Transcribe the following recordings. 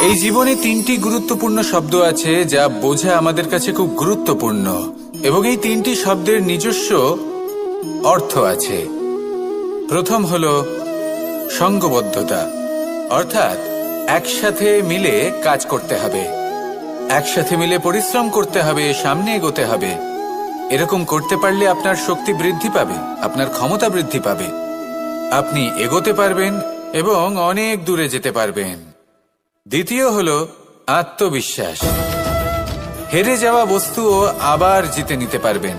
এই জীবনে তিনটি গুরুত্বপূর্ণ শব্দ আছে যা বোঝা আমাদের কাছে খুব গুরুত্বপূর্ণ, এবং এই তিনটি শব্দের নিজস্ব অর্থ আছে। প্রথম হলো সঙ্গবদ্ধতা, অর্থাৎ একসাথে মিলে কাজ করতে হবে, একসাথে মিলে পরিশ্রম করতে হবে, সামনে এগোতে হবে। এরকম করতে পারলে আপনার শক্তি বৃদ্ধি পাবে, আপনার ক্ষমতা বৃদ্ধি পাবে, আপনি এগোতে পারবেন এবং অনেক দূরে যেতে পারবেন। দ্বিতীয় হলো আত্মবিশ্বাস। হেরে যাওয়া বস্তুও আবার জিতে নিতে পারবেন।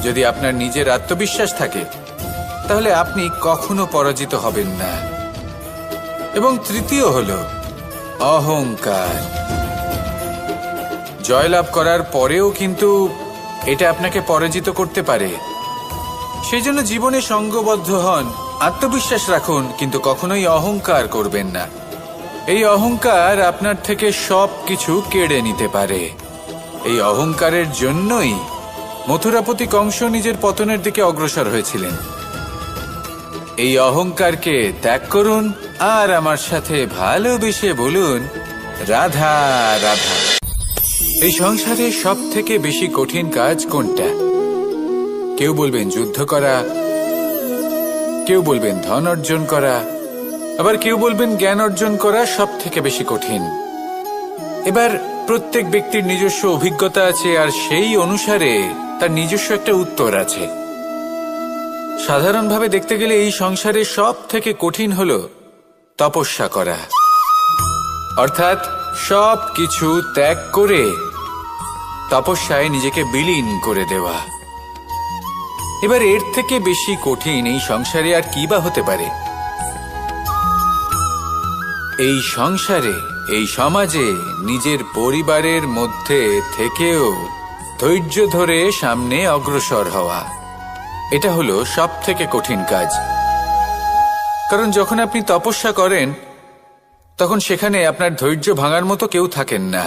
যদি আপনার নিজের আত্মবিশ্বাস থাকে তাহলে আপনি কখনো পরাজিত হবেন না। এবং তৃতীয় হলো অহংকার। জয়লাভ করার পরেও কিন্তু এটা আপনাকে পরাজিত করতে পারে। সেই জন্য জীবনে সঙ্গবদ্ধ হন, আত্মবিশ্বাস রাখুন, কিন্তু কখনোই অহংকার করবেন না। এই অহংকার আপনার থেকে সব কিছু কেড়ে নিতে পারে। এই অহংকারের জন্যই মথুরাপতি কংস নিজের পতনের দিকে অগ্রসর হয়েছিলেন। এই অহংকারকে ত্যাগ করুন আর আমার সাথে ভালোবেসে বলুন, রাধা রাধা। এই সংসারে সব থেকে বেশি কঠিন কাজ কোনটা? কেউ বলবেন যুদ্ধ করা, কেউ বলবেন ধন অর্জন করা, আবার কেউ বলবেন জ্ঞান অর্জন করা সব থেকে বেশি কঠিন। এবার প্রত্যেক ব্যক্তির নিজস্ব অভিজ্ঞতা আছে, আর সেই অনুসারে তার নিজস্ব একটা উত্তর আছে। সাধারণভাবে দেখতে গেলে এই সংসারে সব থেকে কঠিন হলো তপস্যা করা, অর্থাৎ সব কিছু ত্যাগ করে তপস্যায় নিজেকে বিলীন করে দেওয়া। এবার এর থেকে বেশি কঠিন এই সংসারে আর কি বা হতে পারে? এই সংসারে, এই সমাজে, নিজের পরিবারের মধ্যে থেকেও ধৈর্য ধরে সামনে অগ্রসর হওয়া, এটা হলো সব থেকে কঠিন কাজ। কারণ যখন আপনি তপস্যা করেন তখন সেখানে আপনার ধৈর্য ভাঙার মতো কেউ থাকেন না,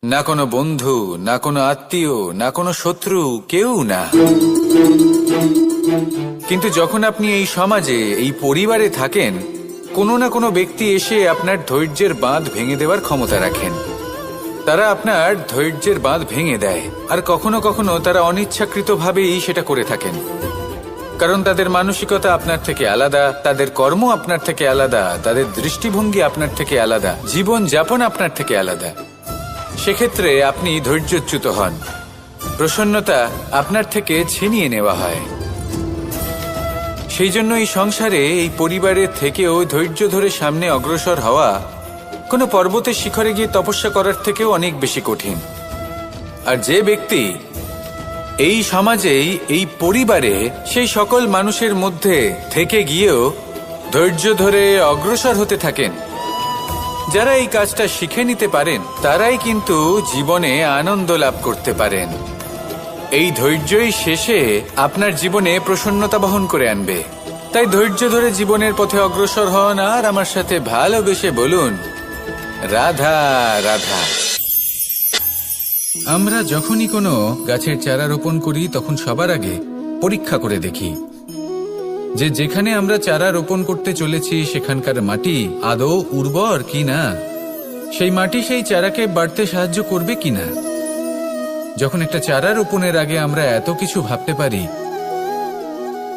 না কোনো বন্ধু, না কোনো আত্মীয়, না কোনো শত্রু, কেউ না। কিন্তু যখন আপনি এই সমাজে, এই পরিবারে থাকেন, কোনো না কোনো ব্যক্তি এসে আপনার ধৈর্যের বাঁধ ভেঙে দেওয়ার ক্ষমতা রাখেন। তারা আপনার ধৈর্যের বাঁধ ভেঙে দেয়, আর কখনো কখনো তারা অনিচ্ছাকৃতভাবেই সেটা করে থাকেন। কারণ তাদের মানসিকতা আপনার থেকে আলাদা, তাদের কর্ম আপনার থেকে আলাদা, তাদের দৃষ্টিভঙ্গি আপনার থেকে আলাদা, জীবন যাপন আপনার থেকে আলাদা। সেক্ষেত্রে আপনি ধৈর্যচ্যুত হন, প্রসন্নতা আপনার থেকে ছিনিয়ে নেওয়া হয়। সেই জন্য এই সংসারে, এই পরিবারের থেকেও ধৈর্য ধরে সামনে অগ্রসর হওয়া কোনো পর্বতের শিখরে গিয়ে তপস্যা করার থেকেও অনেক বেশি কঠিন। আর যে ব্যক্তি এই সমাজেই, এই পরিবারে, সেই সকল মানুষের মধ্যে থেকে গিয়েও ধৈর্য ধরে অগ্রসর হতে থাকেন, যারা এই কাজটা শিখে নিতে পারেন, তারাই কিন্তু জীবনে আনন্দ লাভ করতে পারেন। এই ধৈর্যই শেষে আপনার জীবনে প্রসন্নতা বহন করে আনবে। তাই ধৈর্য ধরে জীবনের পথে অগ্রসর হন আর আমার সাথে ভালোবেসে বলুন, রাধা রাধা। আমরা যখনই কোনো গাছের চারা রোপণ করি তখন সবার আগে পরীক্ষা করে দেখি যে যেখানে আমরা চারা রোপণ করতে চলেছি সেখানকার মাটি আদৌ উর্বর কিনা, সেই মাটি সেই চারাকে বাড়তে সাহায্য করবে কিনা। যখন একটা চারা রোপণের আগে আমরা এত কিছু ভাবতে পারি,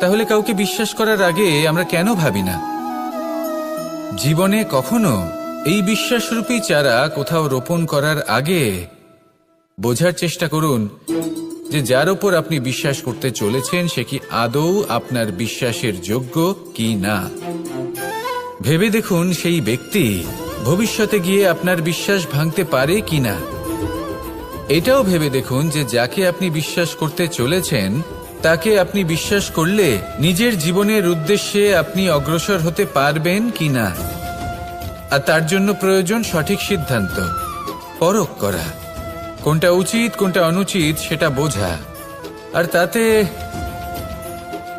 তাহলে কাউকে বিশ্বাস করার আগে আমরা কেন ভাবি না? জীবনে কখনো এই বিশ্বাসরূপী চারা কোথাও রোপণ করার আগে বোঝার চেষ্টা করুন যে যার উপর আপনি বিশ্বাস করতে চলেছেন সে কি আদৌ আপনার বিশ্বাসের যোগ্য কি না। ভেবে দেখুন সেই ব্যক্তি ভবিষ্যতে গিয়ে আপনার বিশ্বাস ভাঙতে পারে কিনা। এটাও ভেবে দেখুন যে যাকে আপনি বিশ্বাস করতে চলেছেন তাকে আপনি বিশ্বাস করলে নিজের জীবনের উদ্দেশ্যে আপনি অগ্রসর হতে পারবেন কিনা। আর তার জন্য প্রয়োজন সঠিক সিদ্ধান্ত, পরখ করা, কোনটা উচিত কোনটা অনুচিত সেটা বোঝা। আর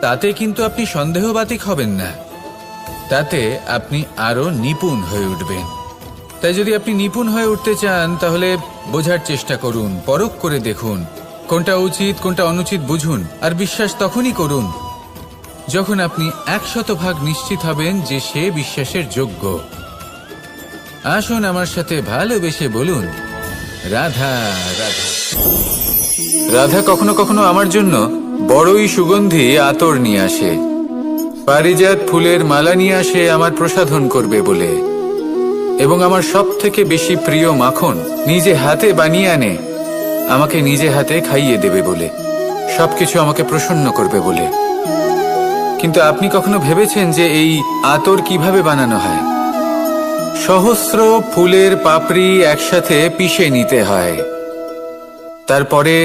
তাতে কিন্তু আপনি সন্দেহবাতিক হবেন না, তাতে আপনি আরো নিপুণ হয়ে উঠবেন। তাই যদি আপনি নিপুণ হয়ে উঠতে চান তাহলে বোঝার চেষ্টা করুন, পরখ করে দেখুন, কোনটা উচিত কোনটা অনুচিত বুঝুন। আর বিশ্বাস তখনই করুন যখন আপনি 100% নিশ্চিত হবেন যে সে বিশ্বাসের যোগ্য। আসুন আমার সাথে ভালোবেসে বলুন, রাধা রাধা। রাধা কখনো কখনো আমার জন্য বড়ই সুগন্ধি আতর নিয়ে আসে, পারিজাত ফুলের মালা নিয়ে আসে আমার প্রসাধন করবে বলে, এবং আমার সব থেকে বেশি প্রিয় মাখন নিজে হাতে বানিয়ে আনে আমাকে নিজে হাতে খাইয়ে দেবে বলে, সবকিছু আমাকে প্রসন্ন করবে বলে। কিন্তু আপনি কখনো ভেবেছেন যে এই আতর কিভাবে বানানো হয়? সহস্র ফুলের পাপড়ি একসাথে পিষে নিতে হয়, তারপরে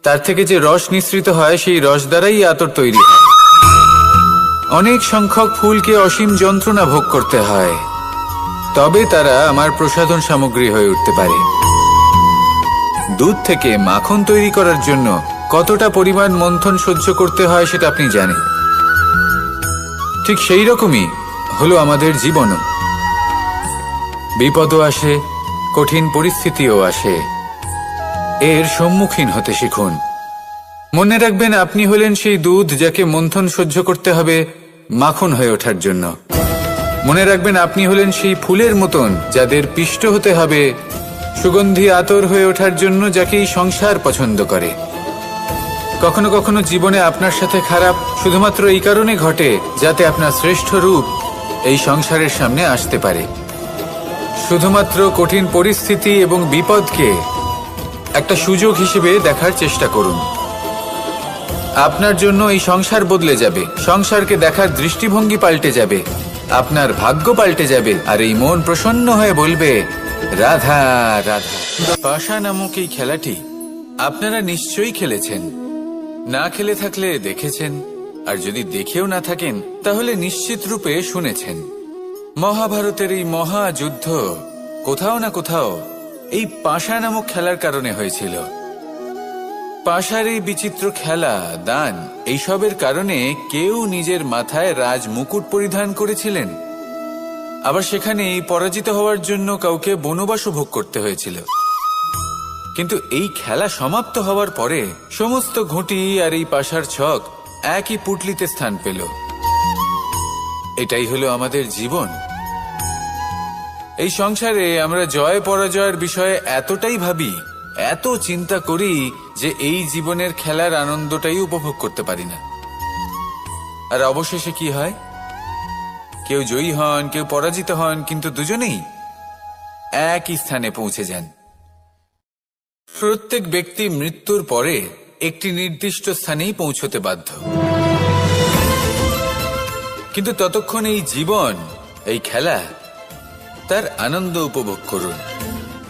তার থেকে যে রস নিঃসৃত হয় সেই রস দ্বারাই আতর তৈরি হয়। অনেক সংখ্যক ফুলকে অসীম যন্ত্রণা ভোগ করতে হয়, তবে তারা আমার প্রসাধন সামগ্রী হয়ে উঠতে পারে। দুধ থেকে মাখন তৈরি করার জন্য কতটা পরিমাণ মন্থন সহ্য করতে হয় সেটা আপনি জানেন। ঠিক সেই রকমই হলো আমাদের জীবনও। বিপদও আসে, কঠিন পরিস্থিতিও আসে, এর সম্মুখীন হতে শিখুন। মনে রাখবেন, আপনি হলেন সেই দুধ যাকে মন্থন সহ্য করতে হবে মাখন হয়ে ওঠার জন্য। মনে রাখবেন, আপনি হলেন সেই ফুলের মতন যাদের পিষ্ট হতে হবে সুগন্ধি আতর হয়ে ওঠার জন্য, যাকে এই সংসার পছন্দ করে। কখনো কখনো জীবনে আপনার সাথে খারাপ শুধুমাত্র এই কারণে ঘটে যাতে আপনার শ্রেষ্ঠ রূপ এই সংসারের সামনে আসতে পারে। শুধুমাত্র কঠিন পরিস্থিতি এবং বিপদকে একটা সুযোগ হিসেবে দেখার চেষ্টা করুন। আপনার জন্য এই সংসার বদলে যাবে, সংসারকে দেখার দৃষ্টিভঙ্গি পাল্টে যাবে, আপনার ভাগ্য পাল্টে যাবে, আর এই মন প্রসন্ন হয়ে বলবে, রাধা রাধা। পাশা নামক এই খেলাটি আপনারা নিশ্চয়ই খেলেছেন, না খেলে থাকলে দেখেছেন, আর যদি দেখেও না থাকেন তাহলে নিশ্চিত রূপে শুনেছেন। মহাভারতের এই মহাযুদ্ধ কোথাও না কোথাও এই পাশা নামক খেলার কারণে হয়েছিল। পাশার এই বিচিত্র খেলা, দান, এইসবের কারণে কেউ নিজের মাথায় রাজ মুকুট পরিধান করেছিলেন, আবার সেখানে পরাজিত হওয়ার জন্য কাউকে বনবাসও ভোগ করতে হয়েছিল। কিন্তু এই খেলা সমাপ্ত হওয়ার পরে সমস্ত ঘুঁটি আর এই পাশার ছক একই পুটলিতে স্থান পেল। এটাই হলো আমাদের জীবন। এই সংসারে আমরা জয় পরাজয়ের বিষয়ে এতটাই ভাবি, এত চিন্তা করি যে এই জীবনের খেলার আনন্দটাই উপভোগ করতে পারি না। আর অবশেষে কি হয়? কেউ জয়ী হন, কেউ পরাজিত হন, কিন্তু দুজনেই একই স্থানে পৌঁছে যান। প্রত্যেক ব্যক্তি মৃত্যুর পরে একটি নির্দিষ্ট স্থানেই পৌঁছতে বাধ্য, কিন্তু ততক্ষণ এই জীবন, এই খেলা, তার আনন্দ উপভোগ করুন।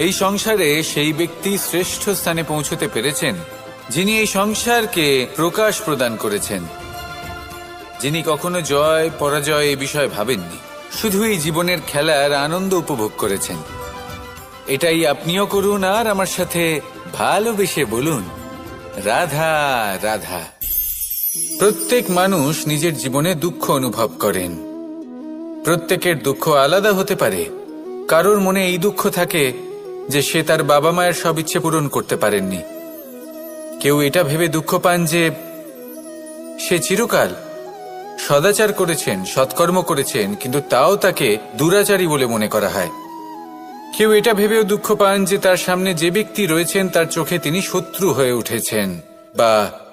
এই সংসারে সেই ব্যক্তি শ্রেষ্ঠ স্থানে পৌঁছতে পেরেছেন যিনি এই সংসারকে প্রকাশ প্রদান করেছেন, যিনি কখনো জয় পরাজয় এ বিষয়ে ভাবেননি, শুধু এই জীবনের খেলার আনন্দ উপভোগ করেছেন। এটাই আপনিও করুন, আর আমার সাথে ভালোবেসে বলুন, রাধা রাধা। প্রত্যেক মানুষ নিজের জীবনে দুঃখ অনুভব করেন। প্রত্যেকের দুঃখ আলাদা হতে পারে। কারোর মনে এই দুঃখ থাকে যে সে তার বাবা মায়ের সব ইচ্ছে পূরণ করতে পারেননি। কেউ এটা ভেবে দুঃখ পান যে সে চিরকাল সদাচার করেছেন, সৎকর্ম করেছেন, কিন্তু তাও তাকে দুরাচারী বলে মনে করা হয়। কেউ এটা ভেবেও দুঃখ পান যে তার সামনে যে ব্যক্তি রয়েছেন তার চোখে তিনি শত্রু হয়ে উঠেছেন বা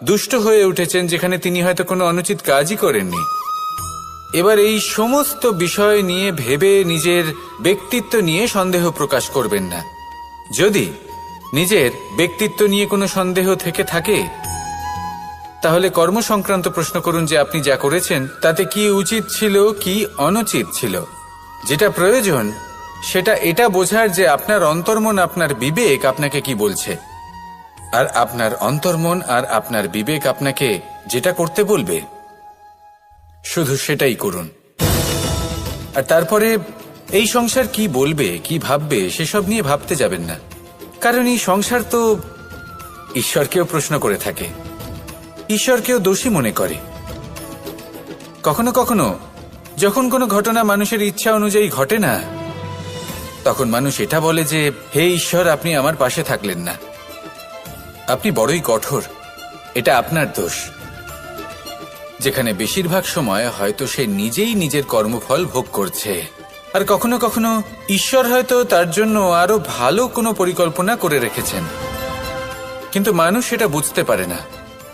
দুষ্ট হয়ে উঠেছেন, যেখানে তিনি হয়তো কোনো অনুচিত কাজই করেননি। এবার এই সমস্ত বিষয় নিয়ে ভেবে নিজের ব্যক্তিত্ব নিয়ে সন্দেহ প্রকাশ করবেন না। যদি নিজের ব্যক্তিত্ব নিয়ে কোনো সন্দেহ থেকে থাকে তাহলে কর্ম সংক্রান্ত প্রশ্ন করুন যে আপনি যা করেছেন তাতে কি উচিত ছিল, কি অনুচিত ছিল। যেটা প্রয়োজন সেটা এটা বোঝার যে আপনার অন্তর্মন, আপনার বিবেক আপনাকে কি বলছে, আর আপনার অন্তর্মন আর আপনার বিবেক আপনাকে যেটা করতে বলবে শুধু সেটাই করুন। আর তারপরে এই সংসার কি বলবে, কি ভাববে সেসব নিয়ে ভাবতে যাবেন না, কারণ এই সংসার তো ঈশ্বরকেও প্রশ্ন করে থাকে, ঈশ্বরকেও দোষী মনে করে। কখনো কখনো যখন কোনো ঘটনা মানুষের ইচ্ছা অনুযায়ী ঘটে না, তখন মানুষ এটা বলে যে হে ঈশ্বর, আপনি আমার পাশে থাকলেন না, আপনি বড়ই কঠোর, এটা আপনার দোষ। যেখানে বেশিরভাগ সময় হয়তো সে নিজেই নিজের কর্মফল ভোগ করছে, আর কখনো কখনো ঈশ্বর হয়তো তার জন্য আরো ভালো কোনো পরিকল্পনা করে রেখেছেন, কিন্তু মানুষ সেটা বুঝতে পারে না।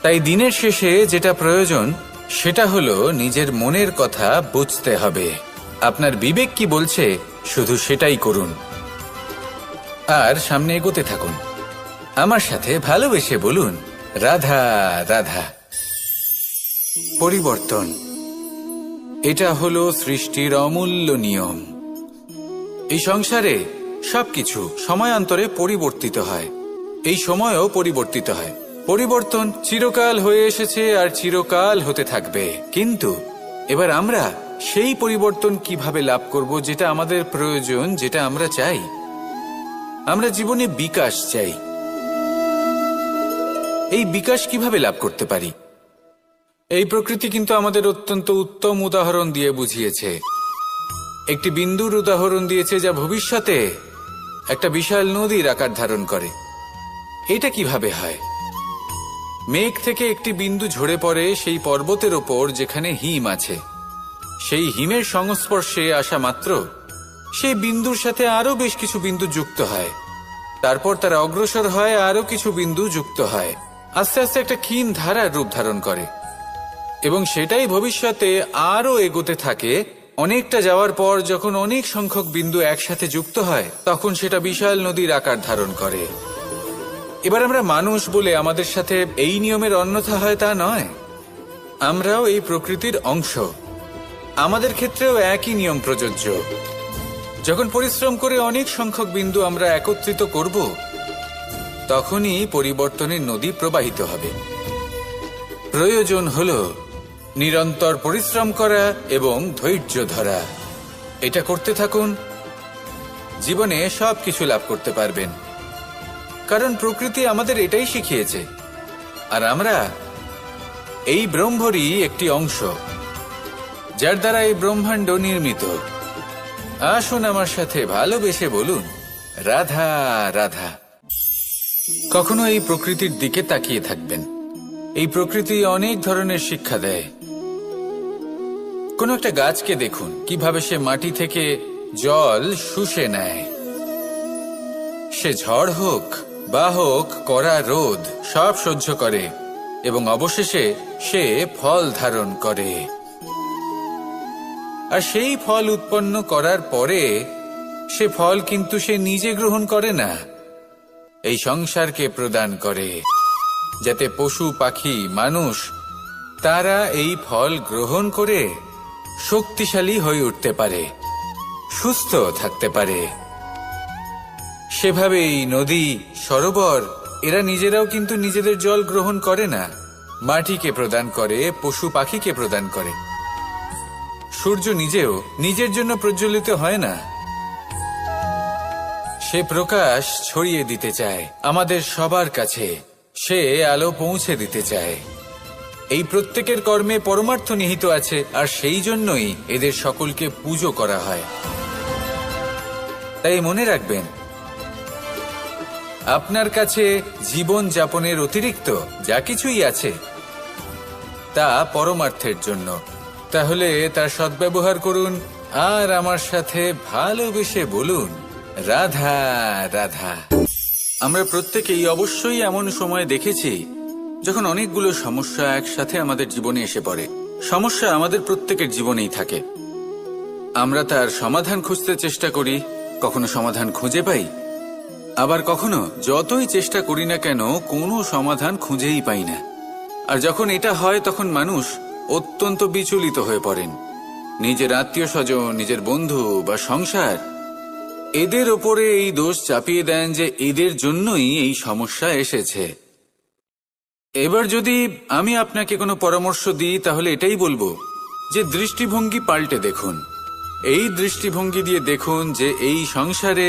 তাই দিনের শেষে যেটা প্রয়োজন সেটা হলো নিজের মনের কথা বুঝতে হবে। আপনার বিবেক কি বলছে শুধু সেটাই করুন আর সামনে এগোতে থাকুন। আমার সাথে ভালোবেসে বলুন, রাধা রাধা। পরিবর্তন, এটা হলো সৃষ্টির অমূল্য নিয়ম। এই সংসারে সবকিছু সময়ান্তরে পরিবর্তিত হয়, এই সময়ও পরিবর্তিত হয়। পরিবর্তন চিরকাল হয়ে এসেছে আর চিরকাল হতে থাকবে, কিন্তু এবার আমরা সেই পরিবর্তন কিভাবে লাভ করব যেটা আমাদের প্রয়োজন, যেটা আমরা চাই। আমরা জীবনে বিকাশ চাই। এই বিকাশ কিভাবে লাভ করতে পারি? এই প্রকৃতি কিন্তু আমাদের অত্যন্ত উত্তম উদাহরণ দিয়ে বুঝিয়েছে। একটি বিন্দুর উদাহরণ দিয়েছে যা ভবিষ্যতে একটা বিশাল নদীর আকার ধারণ করে। এটা কিভাবে হয়? মেঘ থেকে একটি বিন্দু ঝরে পড়ে সেই পর্বতের ওপর যেখানে হিম আছে। সেই হিমের সংস্পর্শে আসা মাত্র সেই বিন্দুর সাথে আরো বেশ কিছু বিন্দু যুক্ত হয়, তারপর তারা অগ্রসর হয়, আরো কিছু বিন্দু যুক্ত হয়, আস্তে আস্তে একটা ক্ষীণ ধারার রূপ ধারণ করে এবং সেটাই ভবিষ্যতে আরো এগোতে থাকে। অনেকটা যাওয়ার পর যখন অনেক সংখ্যক বিন্দু একসাথে যুক্ত হয় তখন সেটা বিশাল নদীর আকার ধারণ করে। এবার আমরা মানুষ বলে আমাদের সাথে এই নিয়মের অন্যথা হয় তা নয়। আমরাও এই প্রকৃতির অংশ, আমাদের ক্ষেত্রেও একই নিয়ম প্রযোজ্য। যখন পরিশ্রম করে অনেক সংখ্যক বিন্দু আমরা একত্রিত করব তখনই পরিবর্তনের নদী প্রবাহিত হবে। প্রয়োজন হলো নিরন্তর পরিশ্রম করা এবং ধৈর্য ধরা। এটা করতে থাকুন, জীবনে সবকিছু লাভ করতে পারবেন, কারণ প্রকৃতি আমাদের এটাই শিখিয়েছে। আর আমরা এই ব্রহ্মরই একটি অংশ, যার দ্বারা এই ব্রহ্মাণ্ড নির্মিত। আসুন আমার সাথে ভালোবেসে বলুন, রাধা রাধা। কখনো এই প্রকৃতির দিকে তাকিয়ে থাকবেন। এই প্রকৃতি অনেক ধরনের শিক্ষা দেয়। কোন একটা গাছকে দেখুন কিভাবে সে মাটি থেকে জল শুষে নেয়। সে ঝড় হোক বা হোক কড়া রোদ সব সহ্য করে এবং অবশেষে সে ফল ধারণ করে। আর সেই ফল উৎপন্ন করার পরে সে ফল কিন্তু সে নিজে গ্রহণ করে না, এই সংসারকে প্রদান করে, যাতে পশু পাখি মানুষ তারা এই ফল গ্রহণ করে শক্তিশালী হয়ে উঠতে পারে, সুস্থ থাকতে পারে। সেভাবেই নদী, সরোবর এরা নিজেরাও কিন্তু নিজেদের জল গ্রহণ করে না, মাটিকে প্রদান করে, পশু পাখিকে প্রদান করে। সূর্য নিজেও নিজের জন্য প্রজ্বলিত হয় না, সে প্রকাশ ছড়িয়ে দিতে চায় আমাদের সবার কাছে, সে আলো পৌঁছে দিতে চায়। এই প্রত্যেকের কর্মে পরমার্থ নিহিত আছে, আর সেই জন্যই এদের সকলকে পুজো করা হয়। তাই মনে রাখবেন, আপনার কাছে জীবন যাপনের অতিরিক্ত যা কিছুই আছে তা পরমার্থের জন্য। তাহলে তার সদ্ব্যবহার করুন আর আমার সাথে ভালোবেসে বলুন, রাধা রাধা। আমরা প্রত্যেকেই অবশ্যই এমন সময় দেখেছি যখন অনেকগুলো সমস্যা একসাথে আমাদের জীবনে এসে পড়ে। সমস্যা আমাদের প্রত্যেকের জীবনেই থাকে, আমরা তার সমাধান খুঁজতে চেষ্টা করি, কখনো সমাধান খুঁজে পাই, আবার কখনো যতই চেষ্টা করি না কেন কোনো সমাধান খুঁজেই পাই না। আর যখন এটা হয় তখন মানুষ অত্যন্ত বিচলিত হয়ে পড়েন। নিজের আত্মীয় স্বজন, নিজের বন্ধু বা সংসার এদের ওপরে এই দোষ চাপিয়ে দেন যে এদের জন্যই এই সমস্যা এসেছে। এবার যদি আমি আপনাকে কোনো পরামর্শ দিই তাহলে এটাই বলবো যে দৃষ্টিভঙ্গি পাল্টে দেখুন। এই দৃষ্টিভঙ্গি দিয়ে দেখুন যে এই সংসারে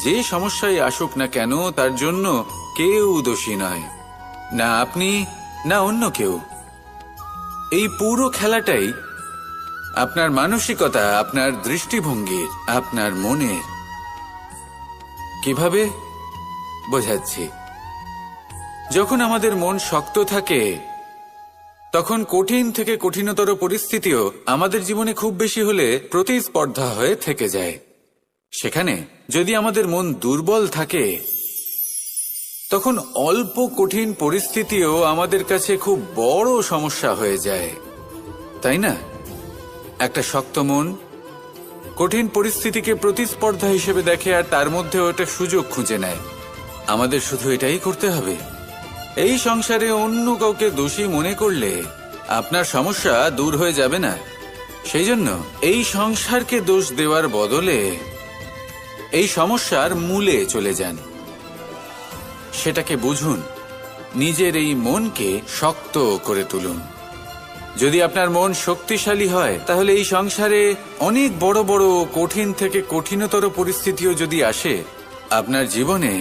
যে সমস্যায় আসুক না কেন তার জন্য কেউ দোষী নয়, না আপনি না অন্য কেউ। এই পুরো খেলাটাই আপনার মানসিকতা, আপনার দৃষ্টিভঙ্গির, আপনার মনের। কিভাবে বোঝাচ্ছি? যখন আমাদের মন শক্ত থাকে তখন কঠিন থেকে কঠিনতর পরিস্থিতিও আমাদের জীবনে খুব বেশি হলে প্রতিস্পর্ধা হয়ে থেকে যায়। সেখানে যদি আমাদের মন দুর্বল থাকে, তখন অল্প কঠিন পরিস্থিতিও আমাদের কাছে খুব বড় সমস্যা হয়ে যায়, তাই না? একটা শক্ত মন কঠিন পরিস্থিতিকে প্রতিস্পর্ধা হিসেবে দেখে আর তার মধ্যে ওটা সুযোগ খুঁজে নেয়। আমাদের শুধু এটাই করতে হবে। এই সংসারে অন্য কাউকে দোষী মনে করলে আপনার সমস্যা দূর হয়ে যাবে না। সেই জন্য এই সংসারকে দোষ দেওয়ার বদলে এই সমস্যার মূলে চলে যান, সেটাকে বুঝুন, নিজের এই মনকে শক্ত করে তুলুন। যদি আপনার মন শক্তিশালী হয়, তাহলে এই সংসারে অনেক বড় বড় কঠিন থেকে কঠিনতর পরিস্থিতিও যদি আসে, আপনার জীবনে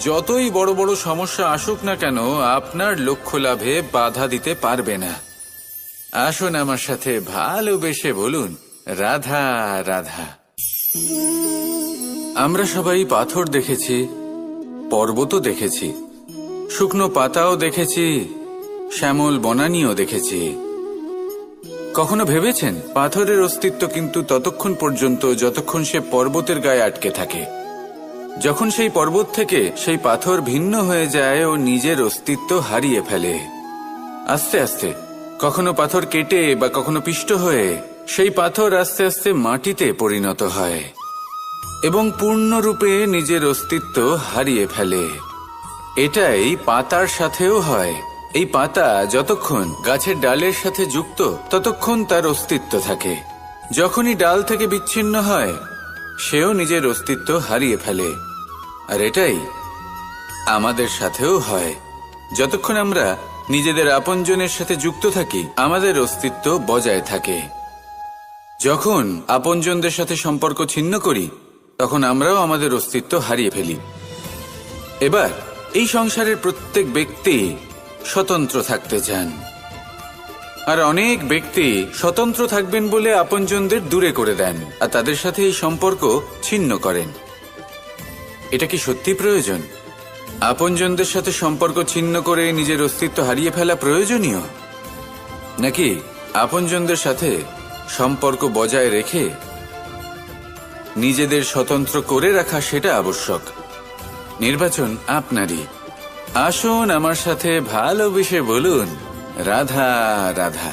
যতই বড় বড় সমস্যা আসুক না কেন, আপনার লক্ষ্য লাভে বাধা দিতে পারবে না। আসুন আমার সাথে ভালোবেসে বলুন, রাধা রাধা। আমরা সবাই পাথর দেখেছি, পর্বতও দেখেছি, শুকনো পাতাও দেখেছি, শ্যামল বনানীও দেখেছি। কখনো ভেবেছেন পাথরের অস্তিত্ব কিন্তু ততক্ষণ পর্যন্ত যতক্ষণ সে পর্বতের গায়ে আটকে থাকে। যখন সেই পর্বত থেকে সেই পাথর ভিন্ন হয়ে যায় ও নিজের অস্তিত্ব হারিয়ে ফেলে। আস্তে আস্তে কখনো পাথর কেটে বা কখনো পিষ্ট হয়ে সেই পাথর আস্তে আস্তে মাটিতে পরিণত হয় এবং পূর্ণরূপে নিজের অস্তিত্ব হারিয়ে ফেলে। এটাই পাতার সাথেও হয়। এই পাতা যতক্ষণ গাছের ডালের সাথে যুক্ত ততক্ষণ তার অস্তিত্ব থাকে। যখনই ডাল থেকে বিচ্ছিন্ন হয়, সেও নিজের অস্তিত্ব হারিয়ে ফেলে। আর এটাই আমাদের সাথেও হয়। যতক্ষণ আমরা নিজেদের আপনজনের সাথে যুক্ত থাকি, আমাদের অস্তিত্ব বজায় থাকে। যখন আপনজনদের সাথে সম্পর্ক ছিন্ন করি, তখন আমরাও আমাদের অস্তিত্ব হারিয়ে ফেলি। এবার এই সংসারের প্রত্যেক ব্যক্তি স্বতন্ত্র থাকতে চান, আর অনেক ব্যক্তি স্বতন্ত্র থাকবেন বলে আপনজনদের দূরে করে দেন আর তাদের সাথে এই সম্পর্ক ছিন্ন করেন। এটা কি সত্যি প্রয়োজন? আপনজনদের সাথে সম্পর্ক ছিন্ন করে নিজের অস্তিত্ব হারিয়ে ফেলা প্রয়োজনীয়, নাকি আপনজনদের সাথে সম্পর্ক বজায় রেখে নিজেদের স্বতন্ত্র করে রাখা সেটা আবশ্যক? নির্বাচন আপনারই। আসুন আমার সাথে ভালোবেসে বলুন, রাধা রাধা।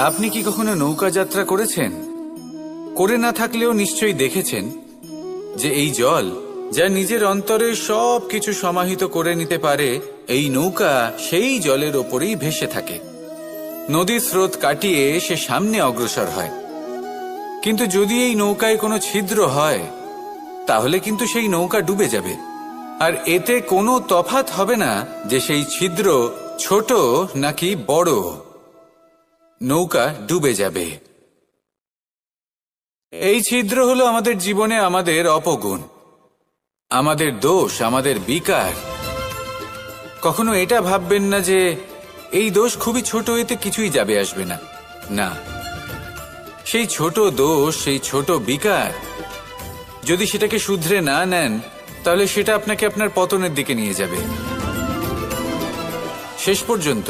আপনি কি কখনো নৌকা যাত্রা করেছেন? করে না থাকলেও নিশ্চয়ই দেখেছেন যে এই জল যা নিজের অন্তরে সব কিছু সমাহিত করে নিতে পারে, এই নৌকা সেই জলের ওপরেই ভেসে থাকে। নদীর স্রোত কাটিয়ে সে সামনে অগ্রসর হয়। কিন্তু যদি এই নৌকায় কোনো ছিদ্র হয়, তাহলে কিন্তু সেই নৌকা ডুবে যাবে। আর এতে কোনো তফাৎ হবে না যে সেই ছিদ্র ছোট নাকি বড়, নৌকা ডুবে যাবে। এই ছিদ্র হলো আমাদের জীবনে আমাদের অপগুণ, আমাদের দোষ, আমাদের বিকার। কখনো এটা ভাববেন না যে এই দোষ খুবই ছোট, এতে কিছুই যাবে আসবে না। না, সেই ছোট দোষ, সেই ছোট বিকার যদি সেটাকে শুধরে না নেন, তাহলে সেটা আপনাকে আপনার পতনের দিকে নিয়ে যাবে। শেষ পর্যন্ত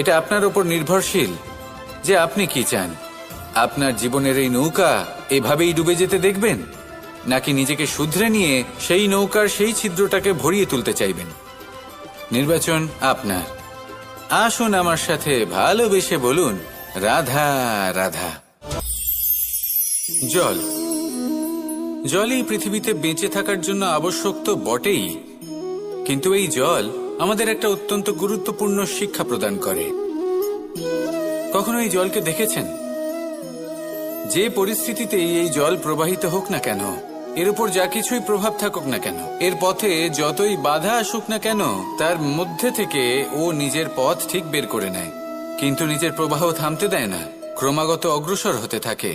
এটা আপনার উপর নির্ভরশীল যে আপনি কি চান। আপনার জীবনের এই নৌকা এভাবেই ডুবে যেতে দেখবেন, নাকি নিজেকে শুধরে নিয়ে সেই নৌকার সেই ছিদ্রটাকে ভরিয়ে তুলতে চাইবেন? নির্বাচন আপনার। আসুন আমার সাথে ভালোবেসে বলুন, রাধা রাধা। জল, জলই পৃথিবীতে বেঁচে থাকার জন্য আবশ্যক তো বটেই, কিন্তু এই জল আমাদের একটা অত্যন্ত গুরুত্বপূর্ণ শিক্ষা প্রদান করে। কখনো এই জলকে দেখেছেন? যে পরিস্থিতিতেই এই জল প্রবাহিত হোক না কেন, এর উপর যা কিছুই প্রভাব থাকুক না কেন, এর পথে যতই বাধা আসুক না কেন, তার মধ্যে থেকে ও নিজের পথ ঠিক বের করে নেয়, কিন্তু নিজের প্রবাহ থামতে দেয় না, ক্রমাগত অগ্রসর হতে থাকে।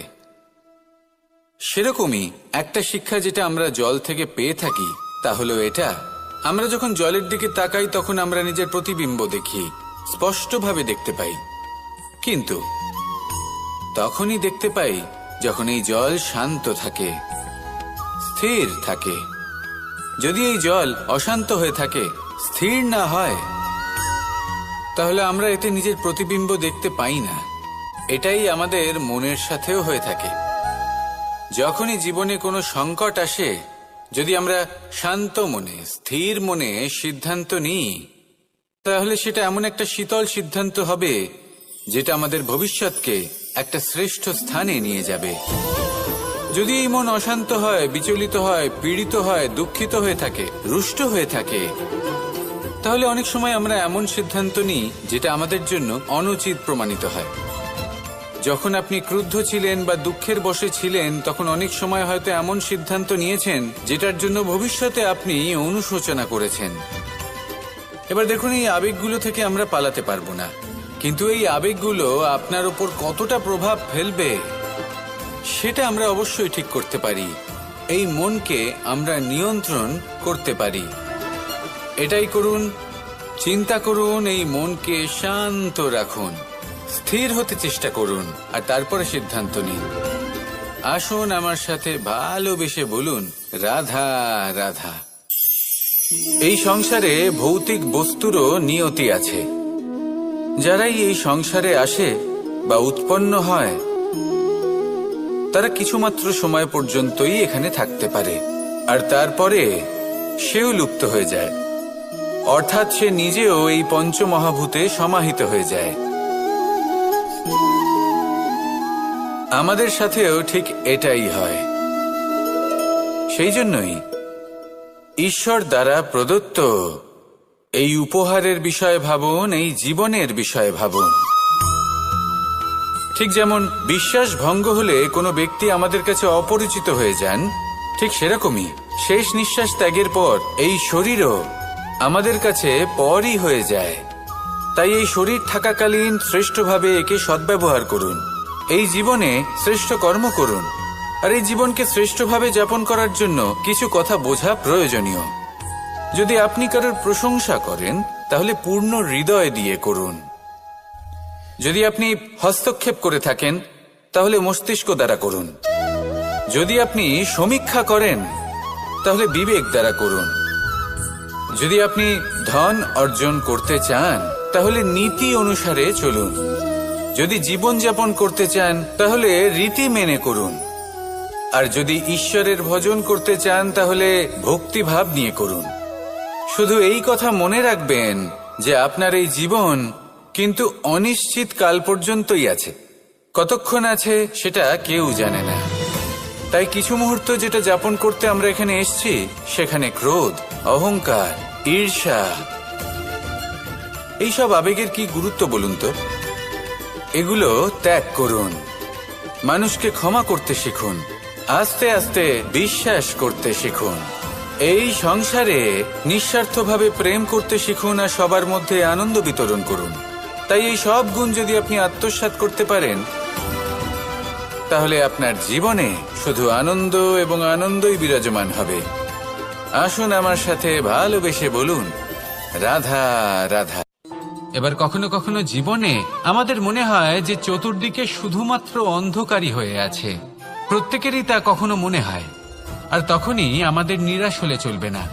সেরকমই একটা শিক্ষা যেটা আমরা জল থেকে পেয়ে থাকি, তা হলো এটা: আমরা যখন জলের দিকে তাকাই তখন আমরা নিজের প্রতিবিম্ব দেখি, স্পষ্টভাবে দেখতে পাই। কিন্তু তখনই দেখতে পাই যখন এই জল শান্ত থাকে, স্থির থাকে। যদি এই জল অশান্ত হয়ে থাকে, স্থির না হয়, তাহলে আমরা এতে নিজের প্রতিবিম্ব দেখতে পাই না। এটাই আমাদের মনের সাথেও হয়ে থাকে। যখনই জীবনে কোনো সংকট আসে, যদি আমরা শান্ত মনে, স্থির মনে সিদ্ধান্ত নিই, তাহলে সেটা এমন একটা শীতল সিদ্ধান্ত হবে যেটা আমাদের ভবিষ্যৎকে একটা শ্রেষ্ঠ স্থানে নিয়ে যাবে। যদি এই মন অশান্ত হয়, বিচলিত হয়, পীড়িত হয়, দুঃখিত হয়ে থাকে, রুষ্ট হয়ে থাকে, তাহলে অনেক সময় আমরা এমন সিদ্ধান্ত নিই যেটা আমাদের জন্য অনুচিত প্রমাণিত হয়। যখন আপনি ক্রুদ্ধ ছিলেন বা দুঃখের বশে ছিলেন, তখন অনেক সময় হয়তো এমন সিদ্ধান্ত নিয়েছেন যেটার জন্য ভবিষ্যতে আপনি অনুশোচনা করেছেন। এবার দেখুন, এই আবেগগুলো থেকে আমরা পালাতে পারবো না, কিন্তু এই আবেগগুলো আপনার উপর কতটা প্রভাব ফেলবে সেটা আমরা অবশ্যই ঠিক করতে পারি। এই মনকে আমরা নিয়ন্ত্রণ করতে পারি। এটাই করুন, চিন্তা করুন, এই মনকে শান্ত রাখুন, স্থির হতে চেষ্টা করুন, আর তারপরে সিদ্ধান্ত নিন। আসুন আমার সাথে ভালোবেসে বলুন, রাধা রাধা। এই সংসারে ভৌতিক বস্তুরও নিয়তি আছে। যারাই এই সংসারে আসে বা উৎপন্ন হয়, তারা কিছুমাত্র সময় পর্যন্তই এখানে থাকতে পারে, আর তারপরে সেও লুপ্ত হয়ে যায়, অর্থাৎ সে নিজেও এই পঞ্চমহাভূতে সমাহিত হয়ে যায়। আমাদের সাথেও ঠিক এটাই হয়। সেই জন্যই ঈশ্বর দ্বারা প্রদত্ত এই উপহারের বিষয়ে ভাবুন, এই জীবনের বিষয়ে ভাবুন। ঠিক যেমন বিশ্বাস ভঙ্গ হলে কোনো ব্যক্তি আমাদের কাছে অপরিচিত হয়ে যান, ঠিক সেরকমই শেষ নিঃশ্বাস ত্যাগের পর এই শরীরও আমাদের কাছে পরই হয়ে যায়। তাই এই শরীর থাকাকালীন শ্রেষ্ঠভাবে একে সদ্ব্যবহার করুন, এই জীবনে শ্রেষ্ঠ কর্ম করুন, আর এই জীবনকে শ্রেষ্ঠভাবে যাপন করার জন্য কিছু কথা বোঝা প্রয়োজনীয়। যদি আপনি কারোর প্রশংসা করেন, তাহলে পূর্ণ হৃদয় দিয়ে করুন। যদি আপনি হস্তক্ষেপ করে থাকেন, তাহলে মস্তিষ্ক দ্বারা করুন। যদি আপনি সমীক্ষা করেন, তাহলে বিবেক দ্বারা করুন। যদি আপনি ধন অর্জন করতে চান, তাহলে নীতি অনুসারে চলুন। যদি জীবনযাপন করতে চান, তাহলে রীতি মেনে করুন। আর যদি ঈশ্বরের ভজন করতে চান, তাহলে ভক্তিভাব নিয়ে করুন। শুধু এই কথা মনে রাখবেন যে আপনার এই জীবন কিন্তু অনিশ্চিত কাল পর্যন্তই আছে। কতক্ষণ আছে সেটা কেউ জানে না। তাই কিছু মুহূর্ত যেটা যাপন করতে আমরা এখানে এসেছি, সেখানে ক্রোধ, অহংকার, ঈর্ষা, এইসব আবেগের কি গুরুত্ব বলুন তো? এগুলো ত্যাগ করুন। মানুষকে ক্ষমা করতে শিখুন, আস্তে আস্তে বিশ্বাস করতে শিখুন। এই সংসারে নিঃস্বার্থভাবে প্রেম করতে শিখুন, আর সবার মধ্যে আনন্দ বিতরণ করুন। তাই এই সব গুণ যদি আপনি আত্মসাৎ করতে পারেন, তাহলে আপনার জীবনে শুধু আনন্দ এবং আনন্দই বিরাজমান হবে। আসুন আমার সাথে ভালোবেসে বলুন, রাধা রাধা। এবার কখনো কখনো জীবনে আমাদের মনে হয় যে চতুর্দিকে শুধুমাত্র অন্ধকারই হয়ে আছে। প্রত্যেকেরই তা কখনো মনে হয়। আর তখনই আমাদের নিরাশ হলে চলবে না,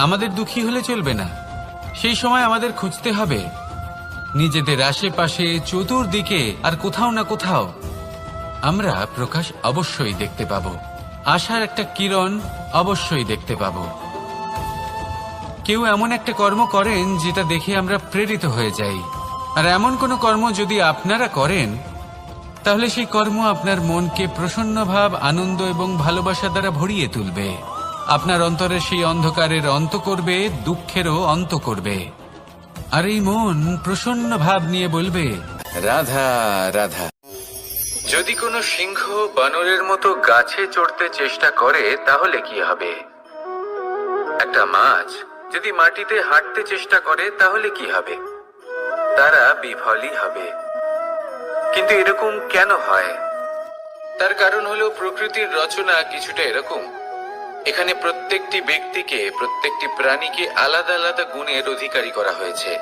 আমাদের দুঃখী হলে চলবে না। সেই সময় আমাদের খুঁজতে হবে নিজেদের আশেপাশে, চতুর্দিকে, আর কোথাও না কোথাও আমরা প্রকাশ অবশ্যই দেখতে পাবো, আশার একটা কিরণ অবশ্যই দেখতে পাবো। কেউ এমন একটা কর্ম করেন যেটা দেখে আমরা প্রেরিত হয়ে যাই, আর এমন কোনো কর্ম যদি আপনারা করেন, তাহলে সেই কর্ম আপনার মনকে প্রসন্ন ভাব, আনন্দ এবং ভালোবাসা দ্বারা ভরিয়ে তুলবে। আপনার অন্তরের সেই অন্ধকারের অন্ত করবে, দুঃখেরও অন্ত করবে। আর এই মন প্রসন্ন ভাব নিয়ে বলবে, রাধা রাধা। যদি কোনো সিংহ বানরের মতো গাছে চড়তে চেষ্টা করে, তাহলে কি হবে? একটা মাছ যদি মাটিতে হাঁটতে চেষ্টা করে, তাহলে কি হবে? তারা বিফলই হবে। কিন্তু এরকম কেন হয়? তার কারণ হলো প্রকৃতির রচনা কিছুটা এরকম। এখানে প্রত্যেকটি ব্যক্তিকে, প্রত্যেকটি প্রাণীকে আলাদা আলাদা গুণের অধিকারী করা হয়েছে,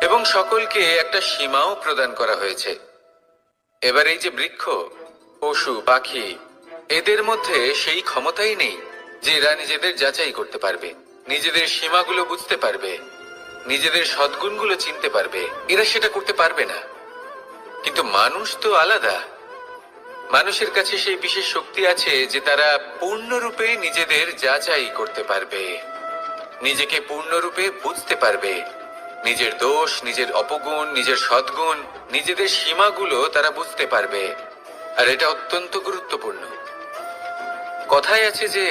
এবং সকলকে একটা সীমাও প্রদান করা হয়েছে। এবার এই যে বৃক্ষ, পশু, পাখি, এদের মধ্যে সেই ক্ষমতাই নেই যে এরা নিজেদের যাচাই করতে পারবে, নিজেদের সীমাগুলো বুঝতে পারবে। নিজেদের সদ্গুণগুলো চিনতে পারবে, এরা সেটা করতে পারবে না। কিন্তু মানুষ তো আলাদা। মানুষের কাছে সেই বিশেষ শক্তি আছে যে তারা পূর্ণরূপে নিজেদের যাচাই করতে পারবে, নিজেকে পূর্ণরূপে বুঝতে পারবে, নিজের দোষ, নিজের অপগুণ, নিজের সদ্গুণ, নিজেদের সীমাগুলো তারা বুঝতে পারবে। আর এটা অত্যন্ত গুরুত্বপূর্ণ। কথায় আছে যে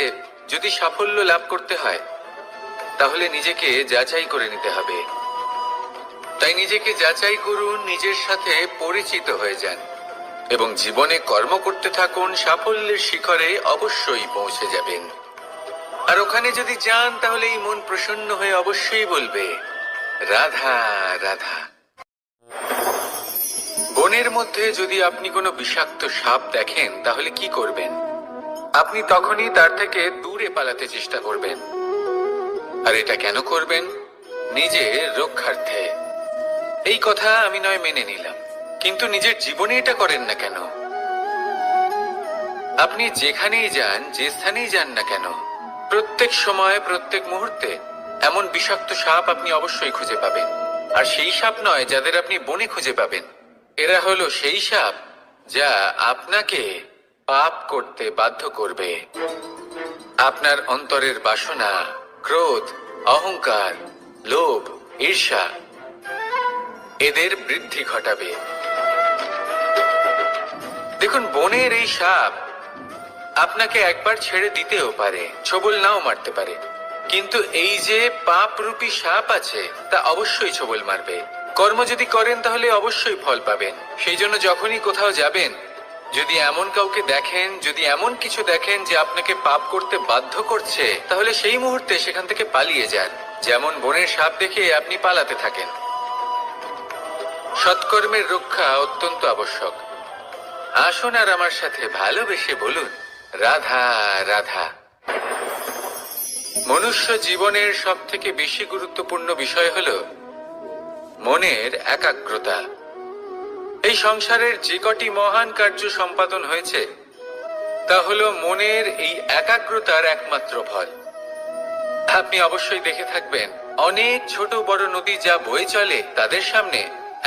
যদি সাফল্য লাভ করতে হয় তাহলে নিজেকে যাচাই করে নিতে হবে। তাই নিজেকে যাচাই করুন, নিজের সাথে পরিচিত হয়ে যান এবং জীবনে কর্ম করতে থাকুন। সাফল্যের শিখরে অবশ্যই পৌঁছে যাবেন। আর ওখানে যদি যান তাহলে এই মন প্রসন্ন হয়ে অবশ্যই বলবে, রাধা রাধা। বনের মধ্যে যদি আপনি কোনো বিষাক্ত সাপ দেখেন তাহলে কি করবেন? আপনি তখনই তার থেকে দূরে পালাতে চেষ্টা করবেন। আর এটা কেন করবেন? নিজের রক্ষার্থে। এই কথা আমি নয় মেনে নিলাম, কিন্তু নিজের জীবনে এটা করেন না কেন? আপনি যেখানেই যান, যে স্থানেই যান না কেন, প্রত্যেক সময়, প্রত্যেক মুহূর্তে এমন বিষাক্ত সাপ আপনি অবশ্যই খুঁজে পাবেন। আর সেই সাপ নয় যাদের আপনি বনে খুঁজে পাবেন, এরা হলো সেই সাপ যা আপনাকে পাপ করতে বাধ্য করবে। আপনার অন্তরের বাসনা, ক্রোধ, অহংকার, লোভ, ঈর্ষা এদের বৃদ্ধি ঘটাবে। দেখুন, বনের এই সাপ আপনাকে একবার ছেড়ে দিতেও পারে, ছোবল নাও মারতে পারে, কিন্তু এই যে পাপরূপী সাপ আছে তা অবশ্যই ছোবল মারবে। কর্ম যদি করেন তাহলে অবশ্যই ফল পাবেন। সেই জন্য যখনই কোথাও যাবেন, যদি এমন কাউকে দেখেন, যদি এমন কিছু দেখেন যে আপনাকে পাপ করতে বাধ্য করছে, তাহলে সেই মুহূর্তে সেখান থেকে পালিয়ে যান। যেমন বনের সাপ দেখে আপনি পালাতে থাকেন। সৎকর্মের রক্ষা অত্যন্ত আবশ্যক। আসুন আর আমার সাথে ভালোবেসে বলুন, রাধা রাধা। মনুষ্য জীবনের সব থেকে বেশি গুরুত্বপূর্ণ বিষয় হলো মনের একাগ্রতা। এই সংসারের যে কটি মহান কার্য সম্পাদন হয়েছে তা হলো মনের এই একাগ্রতার একমাত্র ফল। আপনি অবশ্যই দেখে থাকবেন, অনেক ছোট বড় নদী যা বয়ে চলে তাদের সামনে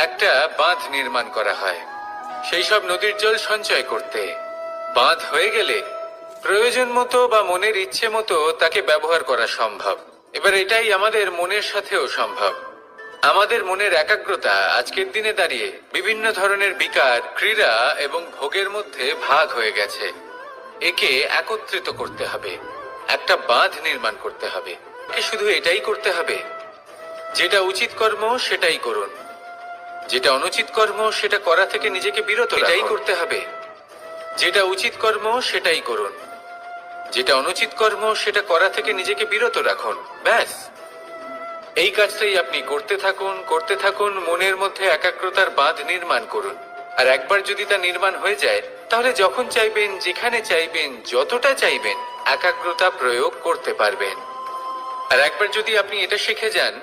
একটা বাঁধ নির্মাণ করা হয় সেই সব নদীর জল সঞ্চয় করতে। বাঁধ হয়ে গেলে প্রয়োজন মতো বা মনের ইচ্ছে মতো তাকে ব্যবহার করা সম্ভব। এবার এটাই আমাদের মনের সাথেও সম্ভব। আমাদের মনের একাগ্রতা আজকের দিনে দাঁড়িয়ে বিভিন্ন ধরনের বিকার, ক্রীড়া এবং ভোগের মধ্যে ভাগ হয়ে গেছে। একে একত্রিত করতে হবে, একটা বাঁধ নির্মাণ করতে হবে। একে শুধু এটাই করতে হবে, যেটা উচিত কর্ম সেটাই করুন, যেটা অনুচিত কর্ম সেটা করা থেকে নিজেকে বিরত রাখুন। এটাই করতে হবে, যেটা উচিত কর্ম সেটাই করুন, যেটা অনুচিত কর্ম সেটা করা থেকে নিজেকে বিরত রাখুন। ব্যাস, এই কাজটাই আপনি করতে থাকুন, করতে থাকুন। মনের মধ্যে একাগ্রতার বাঁধ নির্মাণ করুন। আর একবার যদি তা নির্মাণ হয়ে যায় তাহলে যখন চাইবেন, যেখানে চাইবেন, যতটা চাইবেন একাগ্রতা প্রয়োগ করতে পারবেন। আর একবার যদি আপনি এটা শিখে যান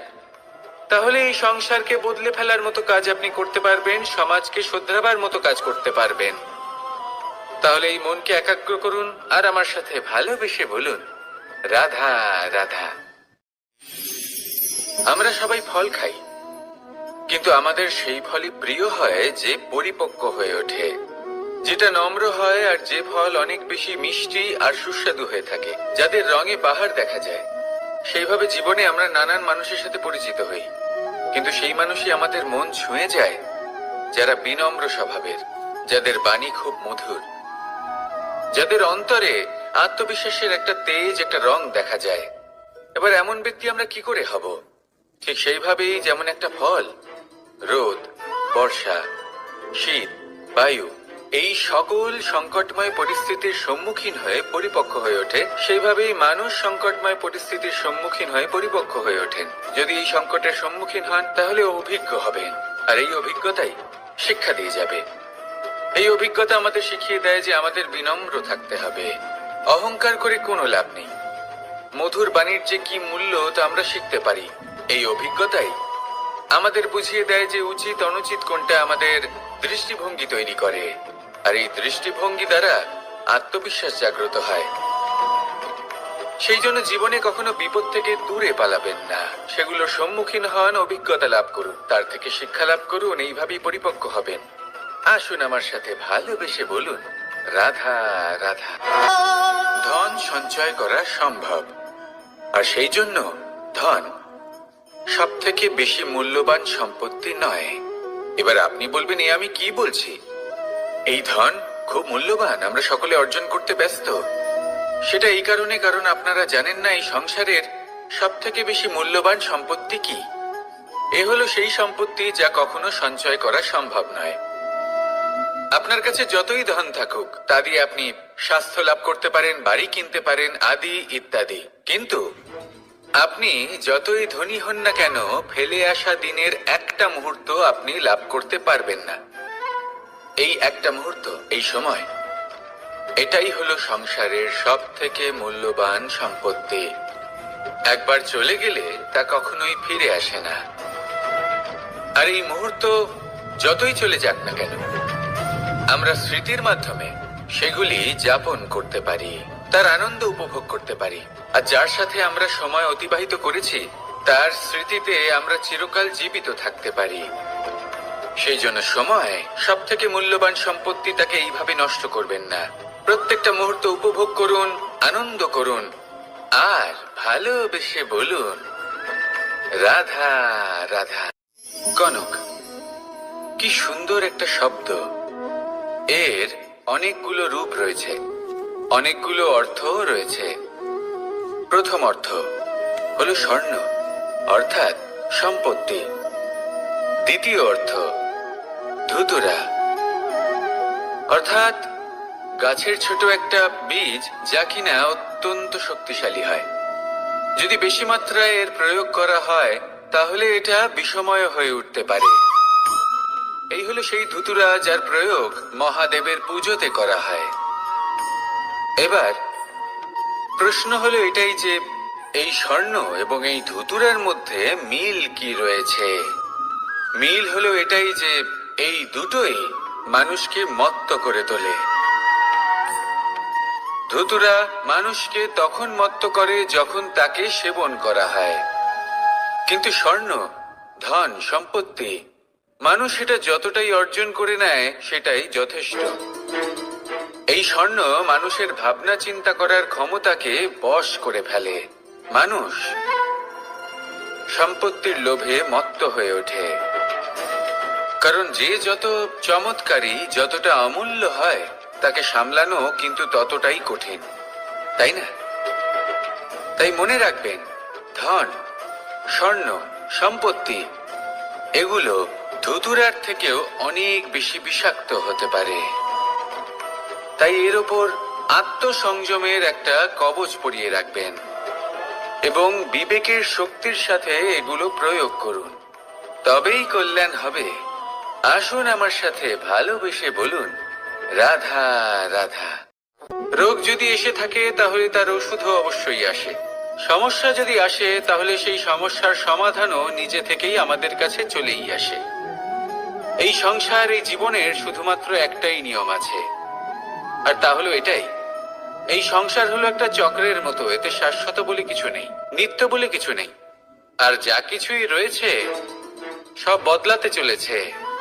তাহলে এই সংসারকে বদলে ফেলার মতো কাজ আপনি করতে পারবেন, সমাজকে শুধরাবার মতো কাজ করতে পারবেন। তাহলে এই মনকে একাগ্র করুন আর আমার সাথে ভালোবেসে বলুন, রাধা রাধা। আমরা সবাই ফল খাই, কিন্তু আমাদের সেই ফলই প্রিয় হয় যে পরিপক্ক হয়ে ওঠে, যেটা নম্র হয়, আর যে ফল অনেক বেশি মিষ্টি আর সুস্বাদু হয়ে থাকে, যাদের রঙে বাহার দেখা যায়। সেইভাবে জীবনে আমরা নানান মানুষের সাথে পরিচিত হই, কিন্তু সেই মানুষই আমাদের মন ছুঁয়ে যায় যারা বিনম্র স্বভাবের, যাদের বাণী খুব মধুর, যাদের অন্তরে আত্মবিশ্বাসের একটা তেজ, একটা রং দেখা যায়। এবার এমন ব্যক্তি আমরা কি করে হব? ঠিক সেইভাবেই যেমন একটা ফল রোদ, বর্ষা, শীত, বায়ু এই সকল সংকটময় পরিস্থিতির সম্মুখীন হয়ে পরিপক্ক হয়ে ওঠে, সেইভাবেই মানুষ সংকটময় পরিস্থিতির সম্মুখীন হয়ে পরিপক্ক হয়ে ওঠেন। যদি এই সংকটের সম্মুখীন হন তাহলে অভিজ্ঞ হবেন, আর এই অভিজ্ঞতাই শিক্ষা দিয়ে যাবে। এই অভিজ্ঞতা আমাদের শিখিয়ে দেয় যে আমাদের বিনম্র থাকতে হবে। অহংকার করে কোনো লাভ নেই। মধুর বাণীর যে কি মূল্য তা আমরা শিখতে পারি। এই অভিজ্ঞতাই আমাদের বুঝিয়ে দেয় যে উচিত অনুচিত কোনটা, আমাদের দৃষ্টিভঙ্গি তৈরি করে, আর এই দৃষ্টিভঙ্গি দ্বারা আত্মবিশ্বাস জাগ্রত হয়। সেই জন্য জীবনে কখনো বিপদ থেকে দূরে পালাবেন না, সেগুলোর সম্মুখীন হন, অভিজ্ঞতা লাভ করুন, তার থেকে শিক্ষা লাভ করুন, এইভাবেই পরিপক্ক হবেন। আসুন আমার সাথে ভালোবেসে বলুন, রাধা রাধা। ধন সঞ্চয় করা সম্ভব, আর সেই জন্য ধন সব থেকে বেশি মূল্যবান সম্পত্তি নয়। এবার আপনি বলবেন, এ আমি কি বলছি? এই ধন খুব মূল্যবান, আমরা সকলে অর্জন করতে ব্যস্ত। সেটা এই কারণে, কারণ আপনারা জানেন না এই সংসারের সব থেকে বেশি মূল্যবান সম্পত্তি কি। এ হলো সেই সম্পত্তি যা কখনো সঞ্চয় করা সম্ভব নয়। আপনার কাছে যতই ধন থাকুক তা দিয়ে আপনি স্বাস্থ্য লাভ করতে পারেন, বাড়ি কিনতে পারেন, আদি ইত্যাদি, কিন্তু আপনি যতই ধনী হন না কেন, ফেলে আসা দিনের একটা মুহূর্ত আপনি লাভ করতে পারবেন না। এই একটা মুহূর্ত, এই সময়, এটাই হলো সংসারের সব থেকে মূল্যবান সম্পত্তি। একবার চলে গেলে তা কখনোই ফিরে আসে না। আর এই মুহূর্ত যতই চলে যাক না কেন, আমরা স্মৃতির মাধ্যমে সেগুলি যাপন করতে পারি, তার আনন্দ উপভোগ করতে পারি। আর যার সাথে আমরা সময় অতিবাহিত করেছি তার স্মৃতিতে আমরা চিরকাল জীবিত থাকতে পারি। সেই জন্য সময় সব থেকে মূল্যবান সম্পত্তি, তাকে এইভাবে নষ্ট করবেন না। প্রত্যেকটা মুহূর্ত উপভোগ করুন, আনন্দ করুন, আর ভালোবেসে বলুন, রাধা রাধা। কনক, কি সুন্দর একটা শব্দ। এর অনেকগুলো রূপ রয়েছে, অনেকগুলো অর্থ রয়েছে। প্রথম অর্থ হলো স্বর্ণ, অর্থাৎ সম্পত্তি। দ্বিতীয় অর্থ ধুতুরা, অর্থাৎ গাছের ছোট একটা বীজ, যা কিনা অত্যন্ত শক্তিশালী হয়। যদি বেশি মাত্রায় এর প্রয়োগ করা হয় তাহলে এটা বিষময় হয়ে উঠতে পারে। এই হলো সেই ধুতুরা যার প্রয়োগ মহাদেবের পুজোতে করা হয়। এবার প্রশ্ন হলো এটাই যে এই স্বর্ণ এবং এই ধুতুরার মধ্যে মিল কি রয়েছে। মিল হলো এটাই যে এই দুটোই মানুষকে মত্ত করে তোলে। ধুতুরা মানুষকে তখন মত্ত করে যখন তাকে সেবন করা হয়, কিন্তু স্বর্ণ, ধন, সম্পত্তি, মানুষ এটা যতটাই অর্জন করে নেয় সেটাই যথেষ্ট। এই স্বর্ণ মানুষের ভাবনা চিন্তা করার ক্ষমতাকে বশ করে ফেলে। মানুষ সম্পত্তির লোভে মত্ত হয়ে ওঠে, কারণ যে যত চমৎকারী, যতটা অমূল্য হয় তাকে সামলানো কিন্তু ততটাই কঠিন, তাই না? তাই মনে রাখবেন, ধন, স্বর্ণ, সম্পত্তি এগুলো ধুতুরার থেকেও অনেক বেশি বিষাক্ত হতে পারে। তাই এর ওপর আত্মসংযমের একটা কবচ পরিয়ে রাখবেন এবং বিবেকের শক্তির সাথে এগুলো প্রয়োগ করুন, তবেই কল্যাণ হবে। আসুন আমার সাথে ভালোবেসে বলুন, রাধা রাধা। রোগ যদি এসে থাকে তাহলে তার ওষুধও অবশ্যই আসে। সমস্যা যদি আসে তাহলে সেই সমস্যার সমাধানও নিজে থেকেই আমাদের কাছে চলেই আসে। এই সংসার, এই জীবনের শুধুমাত্র একটাই নিয়ম আছে, আর তা হলো এটাই, এই সংসার হলো একটা চক্রের মতো। এতে শাশ্বত বলে কিছু নেই, নিত্য বলে কিছু নেই, আর যা কিছুই রয়েছে সব বদলাতে চলেছে।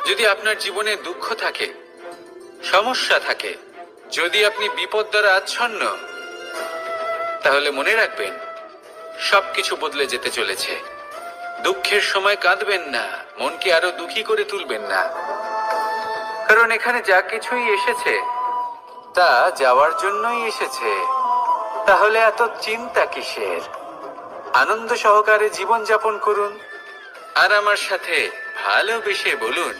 যদি আপনার জীবনে দুঃখ থাকে, সমস্যা থাকে, যদি আপনি বিপদ দ্বারা আচ্ছন্ন, তাহলে মনে রাখবেন সবকিছু বদলে যেতে চলেছে। দুঃখের সময় কাঁদবেন না, মনকে আরো দুঃখী করে তুলবেন না, কারণ এখানে যা কিছুই এসেছে তা যাওয়ার জন্যই এসেছে। তাহলে এত চিন্তা কিসের? আনন্দ সহকারে জীবন যাপন করুন, আর আমার সাথে ভালোবেসে বলুন,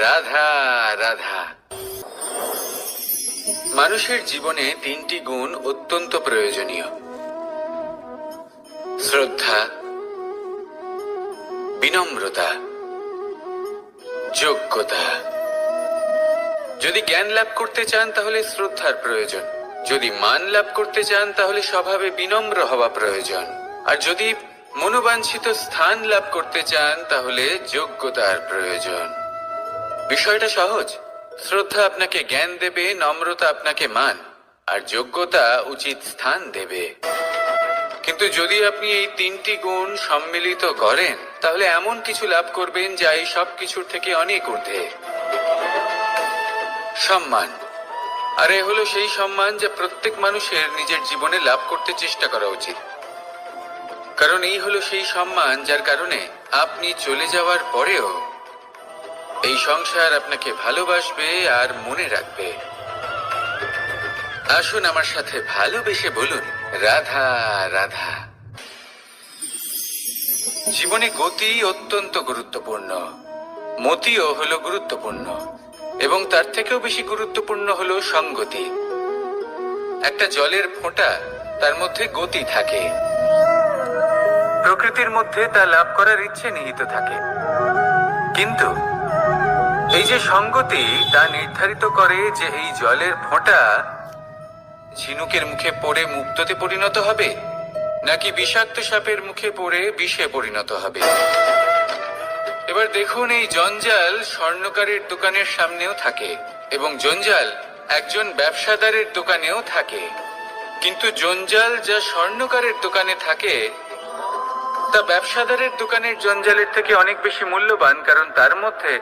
রাধা রাধা। মানুষের জীবনে তিনটি গুণ অত্যন্ত প্রয়োজনীয়: শ্রদ্ধা, বিনম্রতা, যোগ্যতা। যদি জ্ঞান লাভ করতে চান তাহলে শ্রদ্ধার প্রয়োজন, যদি মান লাভ করতে চান তাহলে স্বভাবে বিনম্র হওয়া প্রয়োজন, আর যদি মনোবাঞ্ছিত স্থান লাভ করতে চান তাহলে যোগ্যতার প্রয়োজন। বিষয়টা সহজ। শ্রদ্ধা আপনাকে জ্ঞান দেবে, নম্রতা আপনাকে মান, আর যোগ্যতা উচিত স্থান দেবে। কিন্তু যদি আপনি এই তিনটি গুণ সম্মিলিত করেন তাহলে এমন কিছু লাভ করবেন যা এই সব কিছুর থেকে অনেক ঊর্ধ্বে। সম্মান। আর এ হলো সেই সম্মান যা প্রত্যেক মানুষের নিজের জীবনে লাভ করতে চেষ্টা করা উচিত, কারণ এই হলো সেই সম্মান যার কারণে আপনি চলে যাওয়ার পরেও এই সংসার আপনাকে ভালোবাসবে আর মনে রাখবে। আসুন আমার সাথে ভালোবেসে বলুন, রাধা রাধা। জীবনে গতি অত্যন্ত গুরুত্বপূর্ণ, মতিও হলো গুরুত্বপূর্ণ, এবং তার থেকেও বেশি গুরুত্বপূর্ণ হলো সঙ্গতি। একটা জলের ফোঁটা, তার মধ্যে গতি থাকে, প্রকৃতির মধ্যে তা লাভ করার ইচ্ছে নিহিত থাকে, কিন্তু এই যে সঙ্গতি তা নির্ধারিত করে যে এই জলের ফোঁটা ঝিনুকের মুখে পড়ে মুক্ততে পরিণত হবে নাকি বিষাক্ত সাপের মুখে পড়ে বিষে পরিণত হবে। এবার দেখুন, এই জঞ্জাল স্বর্ণকারের দোকানের সামনেও থাকে এবং জঞ্জাল একজন ব্যবসাদারের দোকানেও থাকে, কিন্তু জঞ্জাল যা স্বর্ণকারের দোকানে থাকে তা ব্যবসাদারের দোকানের জঞ্জালের থেকে অনেক বেশি মূল্যবান, কারণ তার মধ্যে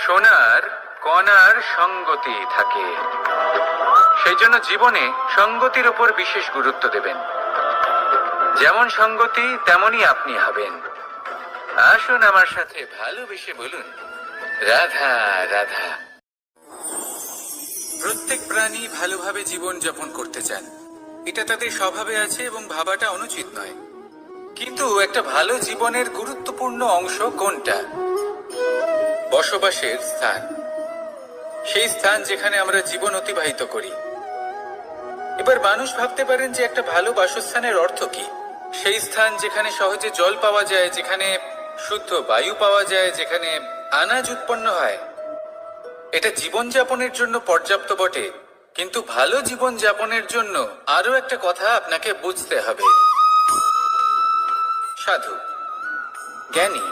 সোনার কণার সঙ্গতি থাকে। সেই জন্য জীবনে সঙ্গতির উপর বিশেষ গুরুত্ব দেবেন। যেমন সঙ্গতি তেমনই আপনি হবেন। আসুন আমার সাথে ভালোবেসে বলুন, রাধা রাধা। প্রত্যেক প্রাণী ভালোভাবে জীবন যাপন করতে চান, এটা তাদের স্বভাবে আছে এবং ভাবাটা অনুচিত নয়। কিন্তু একটা ভালো জীবনের গুরুত্বপূর্ণ অংশ কোনটা? বসবাসের স্থান, সেই স্থান যেখানে আমরা জীবন অতিবাহিত করি। এবার মানুষ ভাবতে পারেন যে একটা ভালো বাসস্থানের অর্থ কি? সেই স্থান যেখানে সহজে জল পাওয়া যায়, যেখানে শুদ্ধ বায়ু পাওয়া যায়, যেখানে আনাজ উৎপন্ন হয়। এটা জীবনযাপনের জন্য পর্যাপ্ত বটে, কিন্তু ভালো জীবন যাপনের জন্য আরো একটা কথা আপনাকে বুঝতে হবে। সাধু, জ্ঞানী,